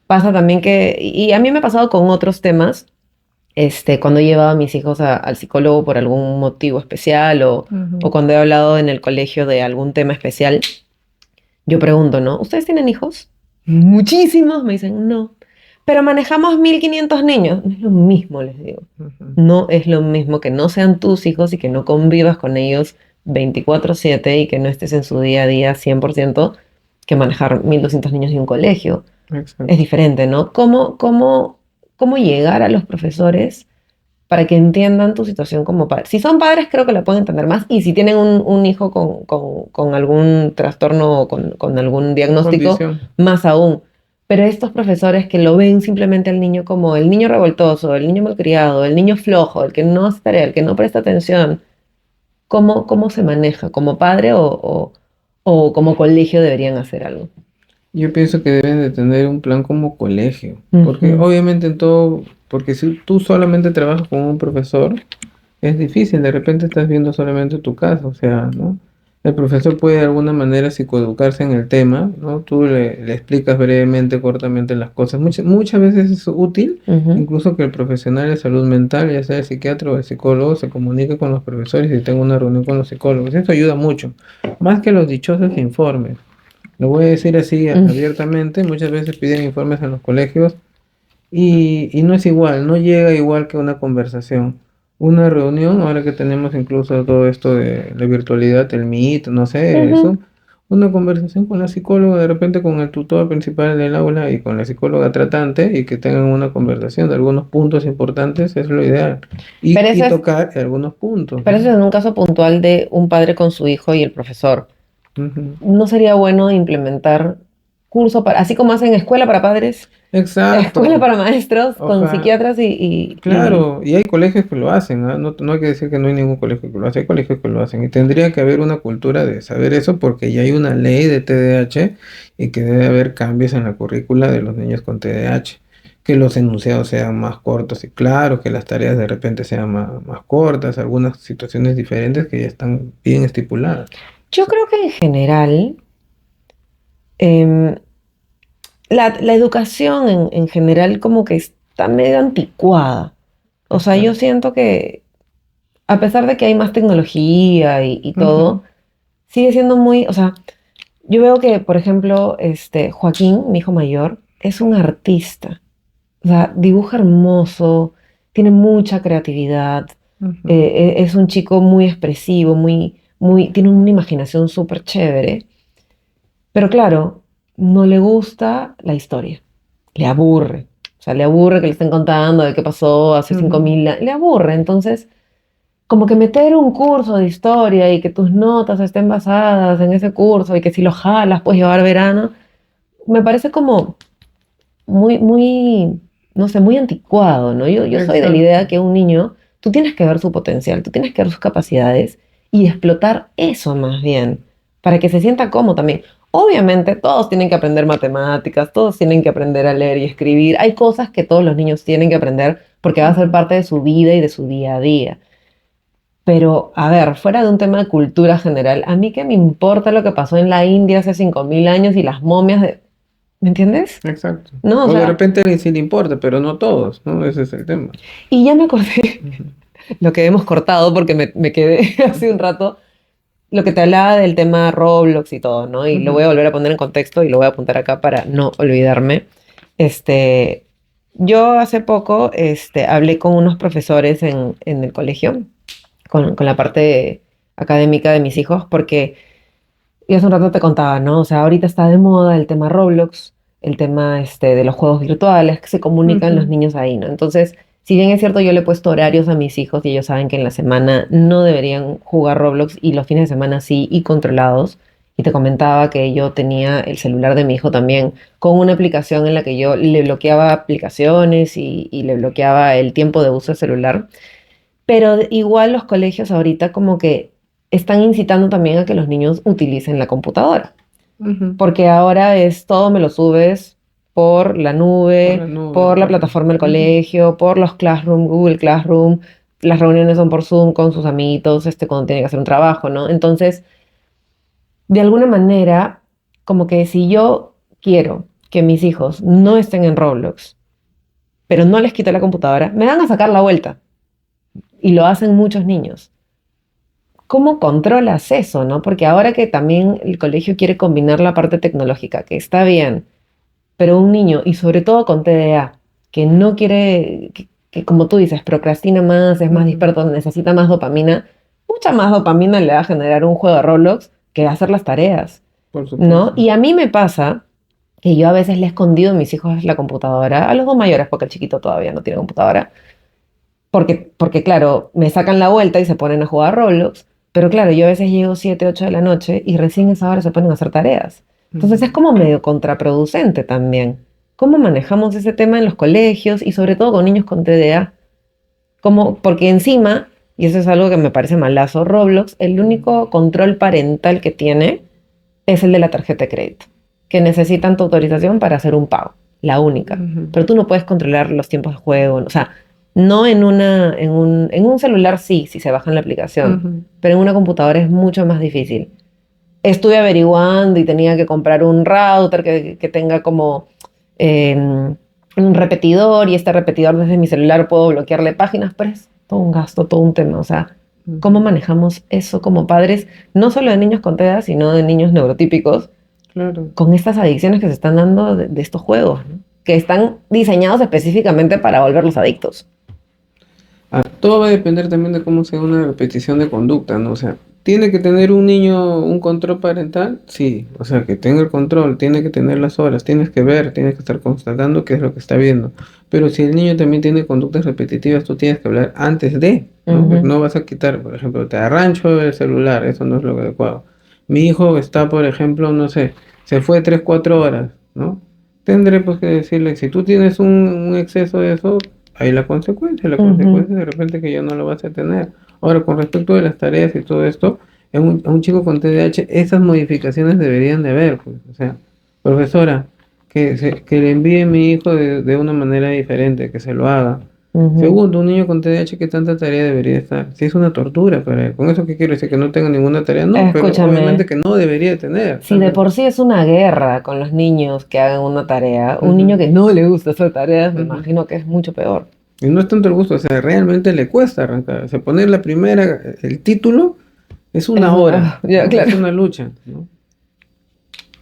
pasa también que, y a mí me ha pasado con otros temas, cuando he llevado a mis hijos al psicólogo por algún motivo especial o Ujú. cuando he hablado en el colegio de algún tema especial, yo pregunto, ¿no? ¿Ustedes tienen hijos? Muchísimos, me dicen, no. Pero manejamos 1500 niños. No es lo mismo, les digo. Ujú. No es lo mismo que no sean tus hijos y que no convivas con ellos 24/7 y que no estés en su día a día 100% que manejar 1200 niños de un colegio. Es Exacto. diferente, ¿no? ¿Cómo llegar a los profesores para que entiendan tu situación como padre? Si son padres, creo que la pueden entender más. Y si tienen un hijo con algún trastorno o con algún diagnóstico, Condición. más aún. Pero estos profesores que lo ven simplemente al niño como el niño revoltoso, el niño malcriado, el niño flojo, el que no hace tarea, el que no presta atención, ¿cómo se maneja? ¿Como padre o como colegio deberían hacer algo? Yo pienso que deben de tener un plan como colegio, porque Ujú, obviamente en todo, porque si tú solamente trabajas con un profesor, es difícil, de repente estás viendo solamente tu caso, o sea, ¿no? El profesor puede de alguna manera psicoeducarse en el tema, ¿no? Tú le explicas brevemente, cortamente las cosas. Muchas veces es útil, ujú, incluso que el profesional de salud mental, ya sea el psiquiatra o el psicólogo, se comunique con los profesores y tenga una reunión con los psicólogos. Eso ayuda mucho, más que los dichosos informes. Lo voy a decir así mm. abiertamente, muchas veces piden informes en los colegios y no es igual, no llega igual que una conversación. Una reunión, ahora que tenemos incluso todo esto de la virtualidad, el Meet, no sé, Ujú. eso, una conversación con la psicóloga, de repente con el tutor principal del aula y con la psicóloga tratante, y que tengan una conversación de algunos puntos importantes, es lo ideal. Pero Y eso es, tocar algunos puntos, pero eso ¿no? es en un caso puntual de un padre con su hijo y el profesor. Ujú. ¿No sería bueno implementar curso para, así como hacen escuela para padres, escuela Exacto. para maestros con Ojalá. psiquiatras y Claro, y hay colegios que lo hacen, ¿ah? No, no hay que decir que no hay ningún colegio que lo hace, hay colegios que lo hacen, y tendría que haber una cultura de saber eso, porque ya hay una ley de TDAH y que debe haber cambios en la currícula de los niños con TDAH, que los enunciados sean más cortos y claros, que las tareas de repente sean más cortas, algunas situaciones diferentes que ya están bien estipuladas. yo creo que en general, em, la educación en general como que está medio anticuada. O sea, yo Exacto. siento que a pesar de que hay más tecnología y Ujú. todo, sigue siendo muy, o sea, yo veo que, por ejemplo, Joaquín, mi hijo mayor, es un artista. O sea, dibuja hermoso, tiene mucha creatividad, Ujú. es un chico muy expresivo, tiene una imaginación súper chévere. Pero claro, no le gusta la historia, le aburre. O sea, le aburre que le estén contando de qué pasó hace Ujú. 5000 años, le aburre. Entonces, como que meter un curso de historia y que tus notas estén basadas en ese curso y que si lo jalas puedes llevar verano, me parece como muy, no sé, muy anticuado, ¿no? Yo soy de la idea Exacto. que un niño, tú tienes que ver su potencial, tú tienes que ver sus capacidades y explotar eso más bien, para que se sienta cómodo también. Obviamente todos tienen que aprender matemáticas, todos tienen que aprender a leer y escribir. Hay cosas que todos los niños tienen que aprender porque va a ser Ujú. parte de su vida y de su día a día. Pero, a ver, fuera de un tema de cultura general, a mí qué me importa lo que pasó en la India hace 5000 años y las momias de... ¿Me entiendes? Exacto. No, o O de sea, repente ni si le importa, pero no todos, ¿no? Ese es el tema. y ya me acordé, Ujú. lo que hemos cortado porque me quedé hace un rato, lo que te hablaba del tema Roblox y todo, ¿no? Y lo voy a volver a poner en contexto y lo voy a apuntar acá para no olvidarme. Este, yo hace poco hablé con unos profesores en el colegio, con la parte académica de mis hijos, porque yo hace un rato te contaba, ¿no? O sea, ahorita está de moda el tema Roblox, el tema de los juegos virtuales, que se comunican los niños ahí, ¿no? Entonces, si bien es cierto, yo le he puesto horarios a mis hijos y ellos saben que en la semana no deberían jugar Roblox y los fines de semana sí y controlados. Y te comentaba que yo tenía el celular de mi hijo también con una aplicación en la que yo le bloqueaba aplicaciones y le bloqueaba el tiempo de uso del celular. Pero igual los colegios ahorita como que están incitando también a que los niños utilicen la computadora. Porque ahora es todo me lo subes por la nube, por la plataforma del colegio, por los Classroom, Google Classroom. Las reuniones son por Zoom con sus amiguitos, cuando tienen que hacer un trabajo, ¿no? Entonces, de alguna manera, como que si yo quiero que mis hijos no estén en Roblox, pero no les quito la computadora, me van a sacar la vuelta. Y lo hacen muchos niños. ¿Cómo controlas eso, no? Porque ahora que también el colegio quiere combinar la parte tecnológica, que está bien, pero un niño, y sobre todo con TDA, que no quiere, que como tú dices, procrastina más, es más disperso, necesita más dopamina, mucha más dopamina le va a generar un juego de Roblox que hacer las tareas, Por supuesto. ¿no? Y a mí me pasa que yo a veces le he escondido a mis hijos la computadora, a los dos mayores, porque el chiquito todavía no tiene computadora, porque claro, me sacan la vuelta y se ponen a jugar Roblox, pero claro, yo a veces llego 7, 8 de la noche y recién a esa hora se ponen a hacer tareas. Entonces es como medio contraproducente también. ¿Cómo manejamos ese tema en los colegios y sobre todo con niños con TDA? Porque encima, y eso es algo que me parece malazo, Roblox, el único control parental que tiene es el de la tarjeta de crédito, que necesitan tu autorización para hacer un pago, la única. Pero tú no puedes controlar los tiempos de juego, o sea, no en un celular sí, si se baja en la aplicación, pero en una computadora es mucho más difícil. Estuve averiguando y tenía que comprar un router que tenga como un repetidor, y este repetidor desde mi celular puedo bloquearle páginas, pero es todo un gasto, todo un tema. O sea, ¿cómo manejamos eso como padres? No solo de niños con TEA, sino de niños neurotípicos, Claro. con estas adicciones que se están dando de estos juegos, ¿no? Que están diseñados específicamente para volverlos adictos. Todo va a depender también de cómo sea una repetición de conducta, ¿no? O sea, ¿tiene que tener un niño un control parental? Sí, o sea, que tenga el control, tiene que tener las horas, tienes que ver, tienes que estar constatando qué es lo que está viendo. Pero si el niño también tiene conductas repetitivas, tú tienes que hablar antes de, ¿no? Pues no vas a quitar, por ejemplo, te arrancho el celular, eso no es lo adecuado. Mi hijo está, por ejemplo, no sé, se fue 3, 4 horas, ¿no? Tendré pues que decirle, si tú tienes un exceso de eso, hay la consecuencia de repente que ya no lo vas a tener. Ahora, con respecto de las tareas y todo esto, a un chico con TDAH, esas modificaciones deberían de haber, pues. O sea, profesora, que le envíe a mi hijo de una manera diferente, que se lo haga. Segundo, un niño con TDAH, ¿qué tanta tarea debería estar? Si es una tortura para él. ¿Con eso qué quiero decir? ¿Que no tenga ninguna tarea? No, pero obviamente que no debería tener. Si de por sí es una guerra con los niños que hagan una tarea, un niño que no le gusta hacer tareas, me imagino que es mucho peor. Y no es tanto el gusto, o sea, realmente le cuesta arrancar. O sea, poner la primera, el título, es una hora, ya, ¿no? claro. Es una lucha, ¿no?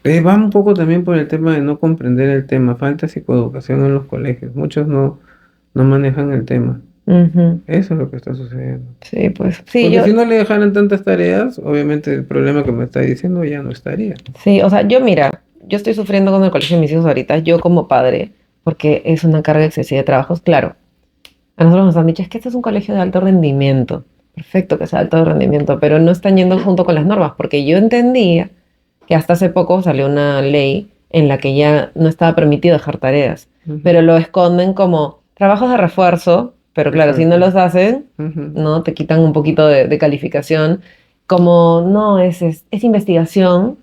Va un poco también por el tema de no comprender el tema, falta psicoeducación en los colegios. Muchos no manejan el tema. Eso es lo que está sucediendo. Sí, pues sí. Porque si no le dejaran tantas tareas, obviamente el problema que me está diciendo ya no estaría. Sí, o sea, mira, yo estoy sufriendo con el colegio de mis hijos ahorita, yo como padre, porque es una carga excesiva de trabajos, claro. A nosotros nos han dicho, es que este es un colegio de alto rendimiento. Perfecto que sea de alto rendimiento, pero no están yendo junto con las normas, porque yo entendía que hasta hace poco salió una ley en la que ya no estaba permitido dejar tareas, pero lo esconden como trabajos de refuerzo, pero claro, si no los hacen, ¿no? Te quitan un poquito de calificación, como no, es investigación,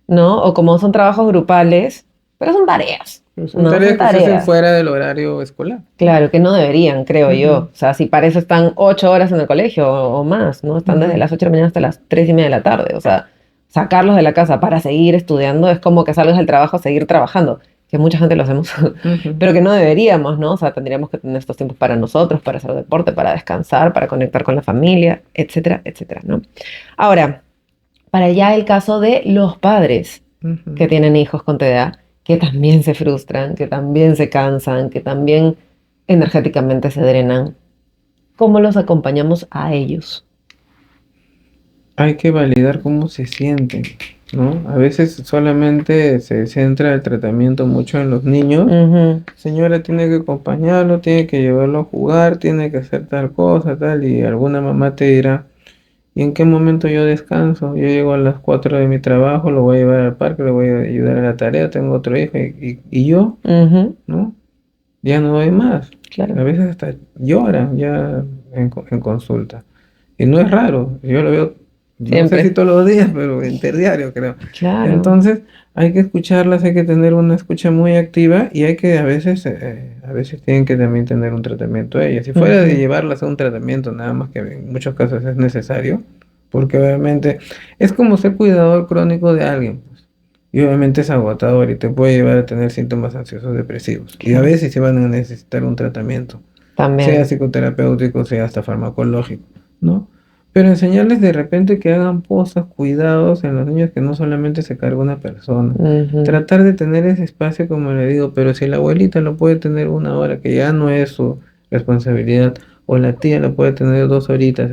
¿no? O como son trabajos grupales, pero son tareas. Son tareas que se hacen fuera del horario escolar. Claro, que no deberían, creo yo. O sea, si para eso están 8 horas en el colegio o más, ¿no? Están desde las 8 de la mañana hasta las 3:30 de la tarde. O sea, sacarlos de la casa para seguir estudiando es como que salgas del trabajo a seguir trabajando. que mucha gente lo hacemos, Ujú. pero que no deberíamos, ¿no? O sea, tendríamos que tener estos tiempos para nosotros, para hacer deporte, para descansar, para conectar con la familia, etcétera, etcétera, ¿no? Ahora, para ya el caso de los padres que Ujú. tienen hijos con TDA, que también se frustran, que también se cansan, que también energéticamente se drenan, ¿cómo los acompañamos a ellos? Hay que validar cómo se sienten, ¿no? A veces solamente se centra el tratamiento mucho en los niños. Ujú, Señora tiene que acompañarlo, tiene que llevarlo a jugar, tiene que hacer tal cosa, tal, y alguna mamá te dirá, ¿y en qué momento yo descanso? Yo llego a las 4 de mi trabajo, lo voy a llevar al parque, le voy a ayudar a la tarea, tengo otro hijo, y yo, ujú, ¿no? Ya no doy más. A claro, veces hasta lloran ya en consulta. Y no es raro, yo lo veo, no sé si siempre, todos los días, pero interdiario creo. claro. Entonces hay que escucharlas, hay que tener una escucha muy activa y hay que a veces tienen que también tener un tratamiento ellas. Si fuera de Ujú, llevarlas a un tratamiento, nada más que en muchos casos es necesario, porque obviamente es como ser cuidador crónico de alguien, pues. Y obviamente es agotador y te puede llevar a tener síntomas ansiosos depresivos. Y a claro, veces se van a necesitar un tratamiento, sea también. psicoterapéutico, sea hasta farmacológico, ¿no? Pero enseñarles de repente que hagan cosas, cuidados en los niños, que no solamente se carga una persona. Ujú, Tratar de tener ese espacio, como le digo, pero si la abuelita lo puede tener una hora, que ya no es su responsabilidad, o la tía lo puede tener 2 horitas,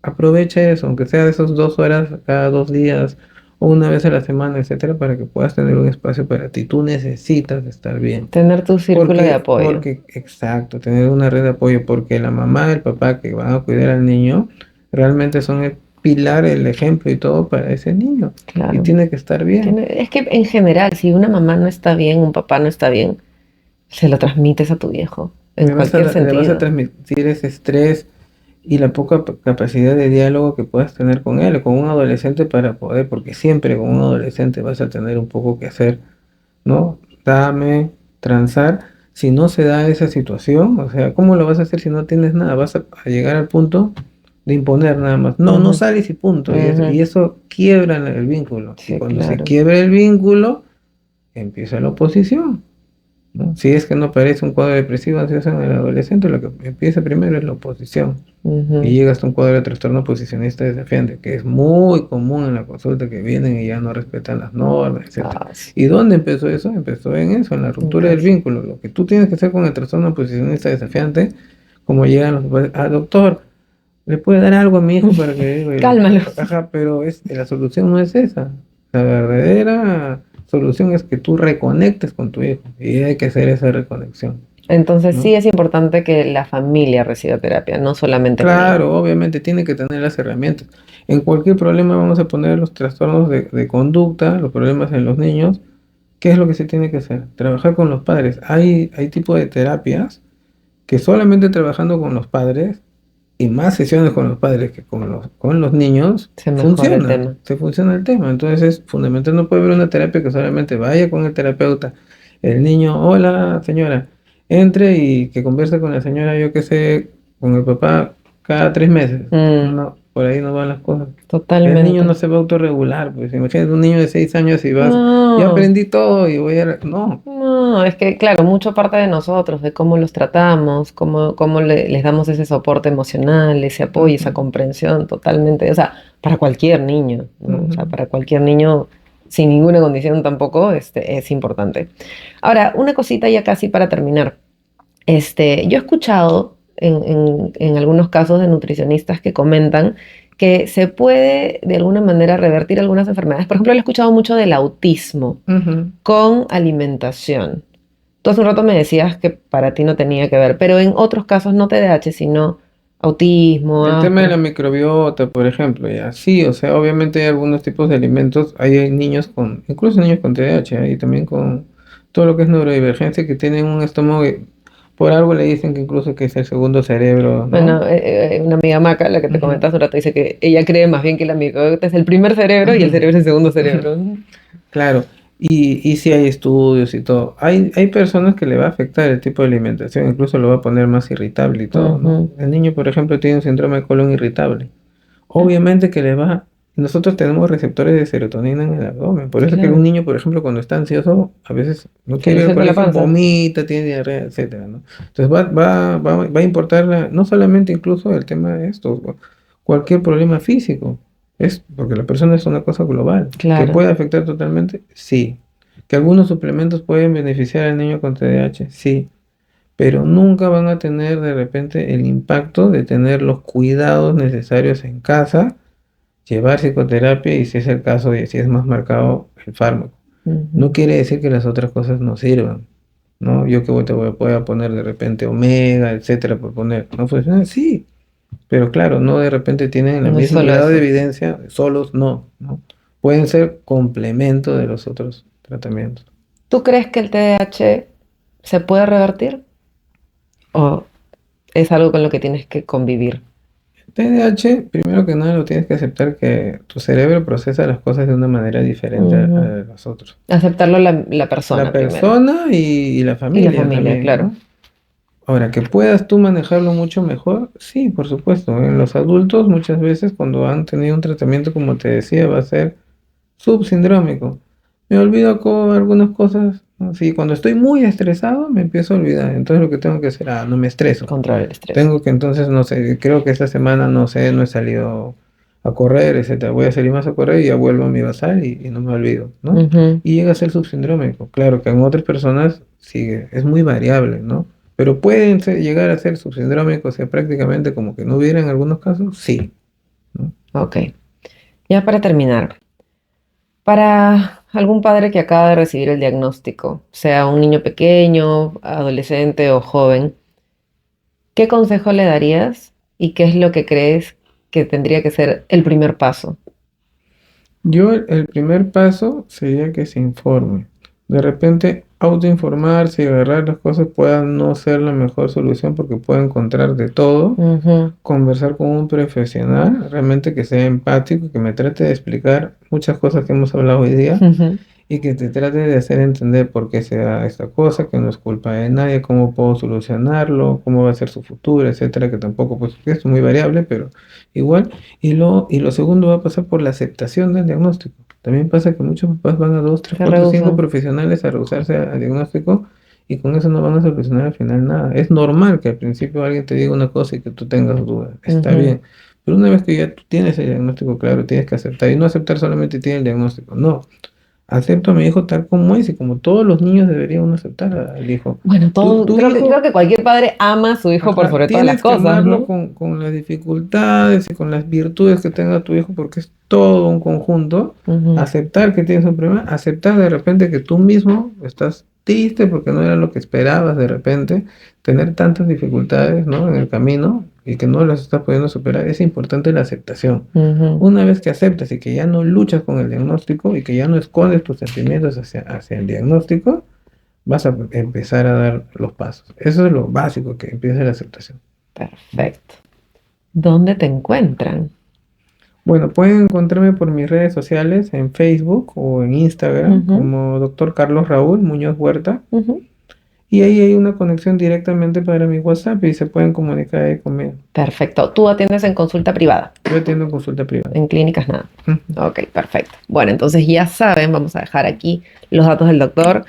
aprovecha eso, aunque sea de esas 2 horas cada 2 días, o una vez a la semana, etcétera, para que puedas tener un espacio para ti. Tú necesitas estar bien. tener tu círculo de apoyo. Exacto, tener una red de apoyo, porque la mamá, el papá que van a cuidar al niño, realmente son el pilar, el ejemplo y todo para ese niño. Y Claro. tiene que estar bien. Es que en general, si una mamá no está bien, un papá no está bien, se lo transmites a tu viejo, en cualquier Le vas a sentido. transmitir ese estrés y la poca capacidad de diálogo que puedas tener con él, o con un adolescente para poder, porque siempre con un adolescente vas a tener un poco que hacer, ¿no? Dame, transar. Si no se da esa situación, o sea, ¿cómo lo vas a hacer si no tienes nada? Vas a llegar al punto de imponer nada más. No, no Ujú, sales y punto. Y ujú. eso quiebra el vínculo. Y Sí, cuando se claro. quiebra el vínculo, empieza la oposición, ¿no? Si es que no aparece un cuadro depresivo ansioso en el adolescente, lo que empieza primero es la oposición. Y Ujú. llega hasta un cuadro de trastorno oposicionista desafiante, que es muy común en la consulta, que vienen y ya no respetan las normas, etcétera. Ah, sí, ¿Y dónde empezó eso? Empezó en eso, en la en ruptura del casa. vínculo. Lo que tú tienes que hacer con el trastorno oposicionista desafiante, como llegan los papás, doctor, ¿le puede dar algo a mi hijo para que diga? Cálmalo. Ajá, pero la solución no es esa. La verdadera solución es que tú reconectes con tu hijo y hay que hacer esa reconexión, Entonces sí ¿no? es importante que la familia reciba terapia, no solamente el niño. Claro, obviamente tiene que tener las herramientas. En cualquier problema vamos a poner los trastornos de conducta, los problemas en los niños. ¿Qué es lo que se tiene que hacer? Trabajar con los padres. Hay tipo de terapias que solamente trabajando con los padres y más sesiones con los padres que con los niños, Se mejora el funciona, tema. se funciona el tema. Entonces es fundamental, no puede haber una terapia que solamente vaya con el terapeuta, el niño, hola señora, entre y que converse con la señora, yo qué sé, con el papá cada 3 meses. Mm, No, por ahí no van las cosas. El niño no totalmente. se va a autorregular, pues imagínate un niño de 6 años y vas, ya No, aprendí todo y voy a... No. no, es que claro, mucho parte de nosotros, de cómo los tratamos, cómo les damos ese soporte emocional, ese apoyo, esa Ujú, comprensión totalmente, o sea, para cualquier niño, ¿no? O sea, ujú, para cualquier niño sin ninguna condición tampoco, es importante. Ahora, una cosita ya casi para terminar. Yo he escuchado en algunos casos de nutricionistas que comentan que se puede de alguna manera revertir algunas enfermedades. Por ejemplo, he escuchado mucho del autismo ujú. con alimentación. Tú hace un rato me decías que para ti no tenía que ver, pero en otros casos no TDAH, sino autismo, El tema de la Asperger. microbiota, por ejemplo, ya sí, o sea, obviamente hay algunos tipos de alimentos, hay niños con, incluso niños con TDAH, y también con todo lo que es neurodivergencia, que tienen un estómago, por algo le dicen que incluso que es el segundo cerebro, ¿no? Bueno, una amiga Maca, la que te Ujú, comenté hace un rato, dice que ella cree más bien que la microbiota es el primer cerebro y el ujú, cerebro es el segundo ujú. cerebro. Claro, y sí hay estudios y todo. Hay personas que le va a afectar el tipo de alimentación, incluso lo va a poner más irritable y todo, ¿no? Ujú, El niño, por ejemplo, tiene un síndrome de colon irritable. Obviamente que le va Nosotros tenemos receptores de serotonina en el abdomen. Por eso es que Claro. un niño, por ejemplo, cuando está ansioso, a veces no Se quiere le ir al suelta la colegio, panza. vomita, tiene diarrea, etcétera, ¿no? Entonces va a importar no solamente incluso el tema de esto, cualquier problema físico. Es porque la persona es una cosa global. ¿Que Claro. puede afectar totalmente? Sí. ¿Que algunos suplementos pueden beneficiar al niño con TDAH? Sí. Pero nunca van a tener de repente el impacto de tener los cuidados necesarios en casa, llevar psicoterapia y si es el caso y si es más marcado el fármaco. No Ujú. quiere decir que las otras cosas no sirvan, ¿no? Yo que voy a poner de repente omega, etcétera, por poner. ¿No funciona? Sí, pero claro, no de repente tienen el No es mismo solo grado de eso. evidencia, solos no, ¿no? Pueden ser complemento de los otros tratamientos. ¿Tú crees que el TDAH se puede revertir o es algo con lo que tienes que convivir? TDAH, primero que nada, lo tienes que aceptar que tu cerebro procesa las cosas de una manera diferente a Ujú. los otros. Aceptarlo la La persona primero. persona y la Y la familia familia, también, claro. ¿no? Ahora, que puedas tú manejarlo mucho mejor, sí, por supuesto. En los adultos muchas veces cuando han tenido un tratamiento, como te decía, va a ser subsindrómico. Me olvido algunas cosas, ¿no? Sí, cuando estoy muy estresado me empiezo a olvidar. Entonces lo que tengo que hacer, no me estreso. Controlar el estrés. Tengo que entonces, no sé, creo que esta semana, no sé, no he salido a correr, etcétera. Voy a salir más a correr y ya vuelvo a mi basal y no me olvido, ¿no? Ujú. Y llega a ser subsindrómico. Claro que en otras personas sigue, es muy variable, ¿no? Pero pueden llegar a ser subsindrómicos, o sea, prácticamente como que no hubiera en algunos casos, sí, ¿no? Ok. Ya para terminar, para algún padre que acaba de recibir el diagnóstico, sea un niño pequeño, adolescente o joven, ¿qué consejo le darías y qué es lo que crees que tendría que ser el primer paso? Yo el primer paso sería que se informe. De repente, autoinformarse y agarrar las cosas pueda no ser la mejor solución porque puede encontrar de todo. Ujú, Conversar con un profesional, realmente que sea empático, que me trate de explicar muchas cosas que hemos hablado hoy día ujú, y que te trate de hacer entender por qué se da esta cosa, que no es culpa de nadie, cómo puedo solucionarlo, cómo va a ser su futuro, etcétera, que tampoco, pues, es muy variable, pero igual. Y lo segundo va a pasar por la aceptación del diagnóstico. También pasa que muchos papás van a dos, tres, se cuatro, cinco rehusan. profesionales a rehusarse al diagnóstico y con eso no van a solucionar al final nada. Es normal que al principio alguien te diga una cosa y que tú tengas dudas. Está Ujú, bien. Pero una vez que ya tú tienes el diagnóstico claro, tienes que aceptar. Y no aceptar solamente tiene el diagnóstico. No. Acepto a mi hijo tal como es y como todos los niños deberían uno aceptar al hijo. bueno, Tu creo hijo, que cualquier padre ama a su hijo por ajá, sobre todas las tienes que cosas, amarlo ¿no? con las dificultades y con las virtudes que tenga tu hijo porque es todo un conjunto. Ujú, Aceptar que tienes un problema, aceptar de repente que tú mismo estás triste porque no era lo que esperabas de repente, tener tantas dificultades, ¿no? En el camino y que no las estás pudiendo superar, es importante la aceptación. ujú. Una vez que aceptas y que ya no luchas con el diagnóstico y que ya no escondes tus sentimientos hacia el diagnóstico, vas a empezar a dar los pasos. Eso es lo básico, que empiece la aceptación. Perfecto. ¿Dónde te encuentran? Bueno, pueden encontrarme por mis redes sociales en Facebook o en Instagram Ujú, como Dr. Carlos Raúl Muñoz Huerta. ujú. Y ahí hay una conexión directamente para mi WhatsApp y se pueden comunicar ahí conmigo. Perfecto. Tú atiendes en consulta privada, Yo atiendo consulta privada. en clínicas nada. Ujú. Ok, perfecto. Bueno, entonces ya saben, vamos a dejar aquí los datos del doctor.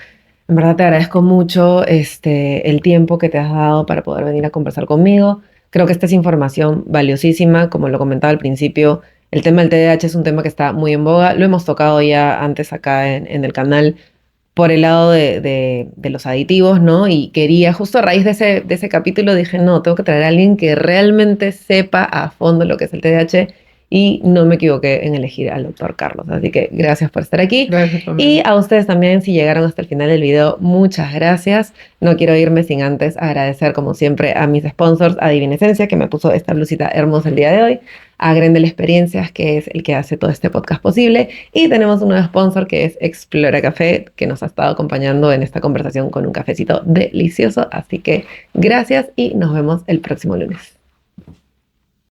En verdad te agradezco mucho el tiempo que te has dado para poder venir a conversar conmigo. Creo que esta es información valiosísima. Como lo comentaba al principio, el tema del TDAH es un tema que está muy en boga. Lo hemos tocado ya antes acá en el canal por el lado de los aditivos, ¿no? Y quería, justo a raíz de ese capítulo, dije, no, tengo que traer a alguien que realmente sepa a fondo lo que es el TDAH y no me equivoqué en elegir al doctor Carlos. Así que gracias por estar aquí. Gracias, Y Pamela. a ustedes también, si llegaron hasta el final del video, muchas gracias. No quiero irme sin antes agradecer, como siempre, a mis sponsors, a Divina Esencia, que me puso esta blusita hermosa el día de hoy, a Grendel Experiencias, que es el que hace todo este podcast posible, y tenemos un nuevo sponsor que es Explora Café, que nos ha estado acompañando en esta conversación con un cafecito delicioso. Así que gracias y nos vemos el próximo lunes.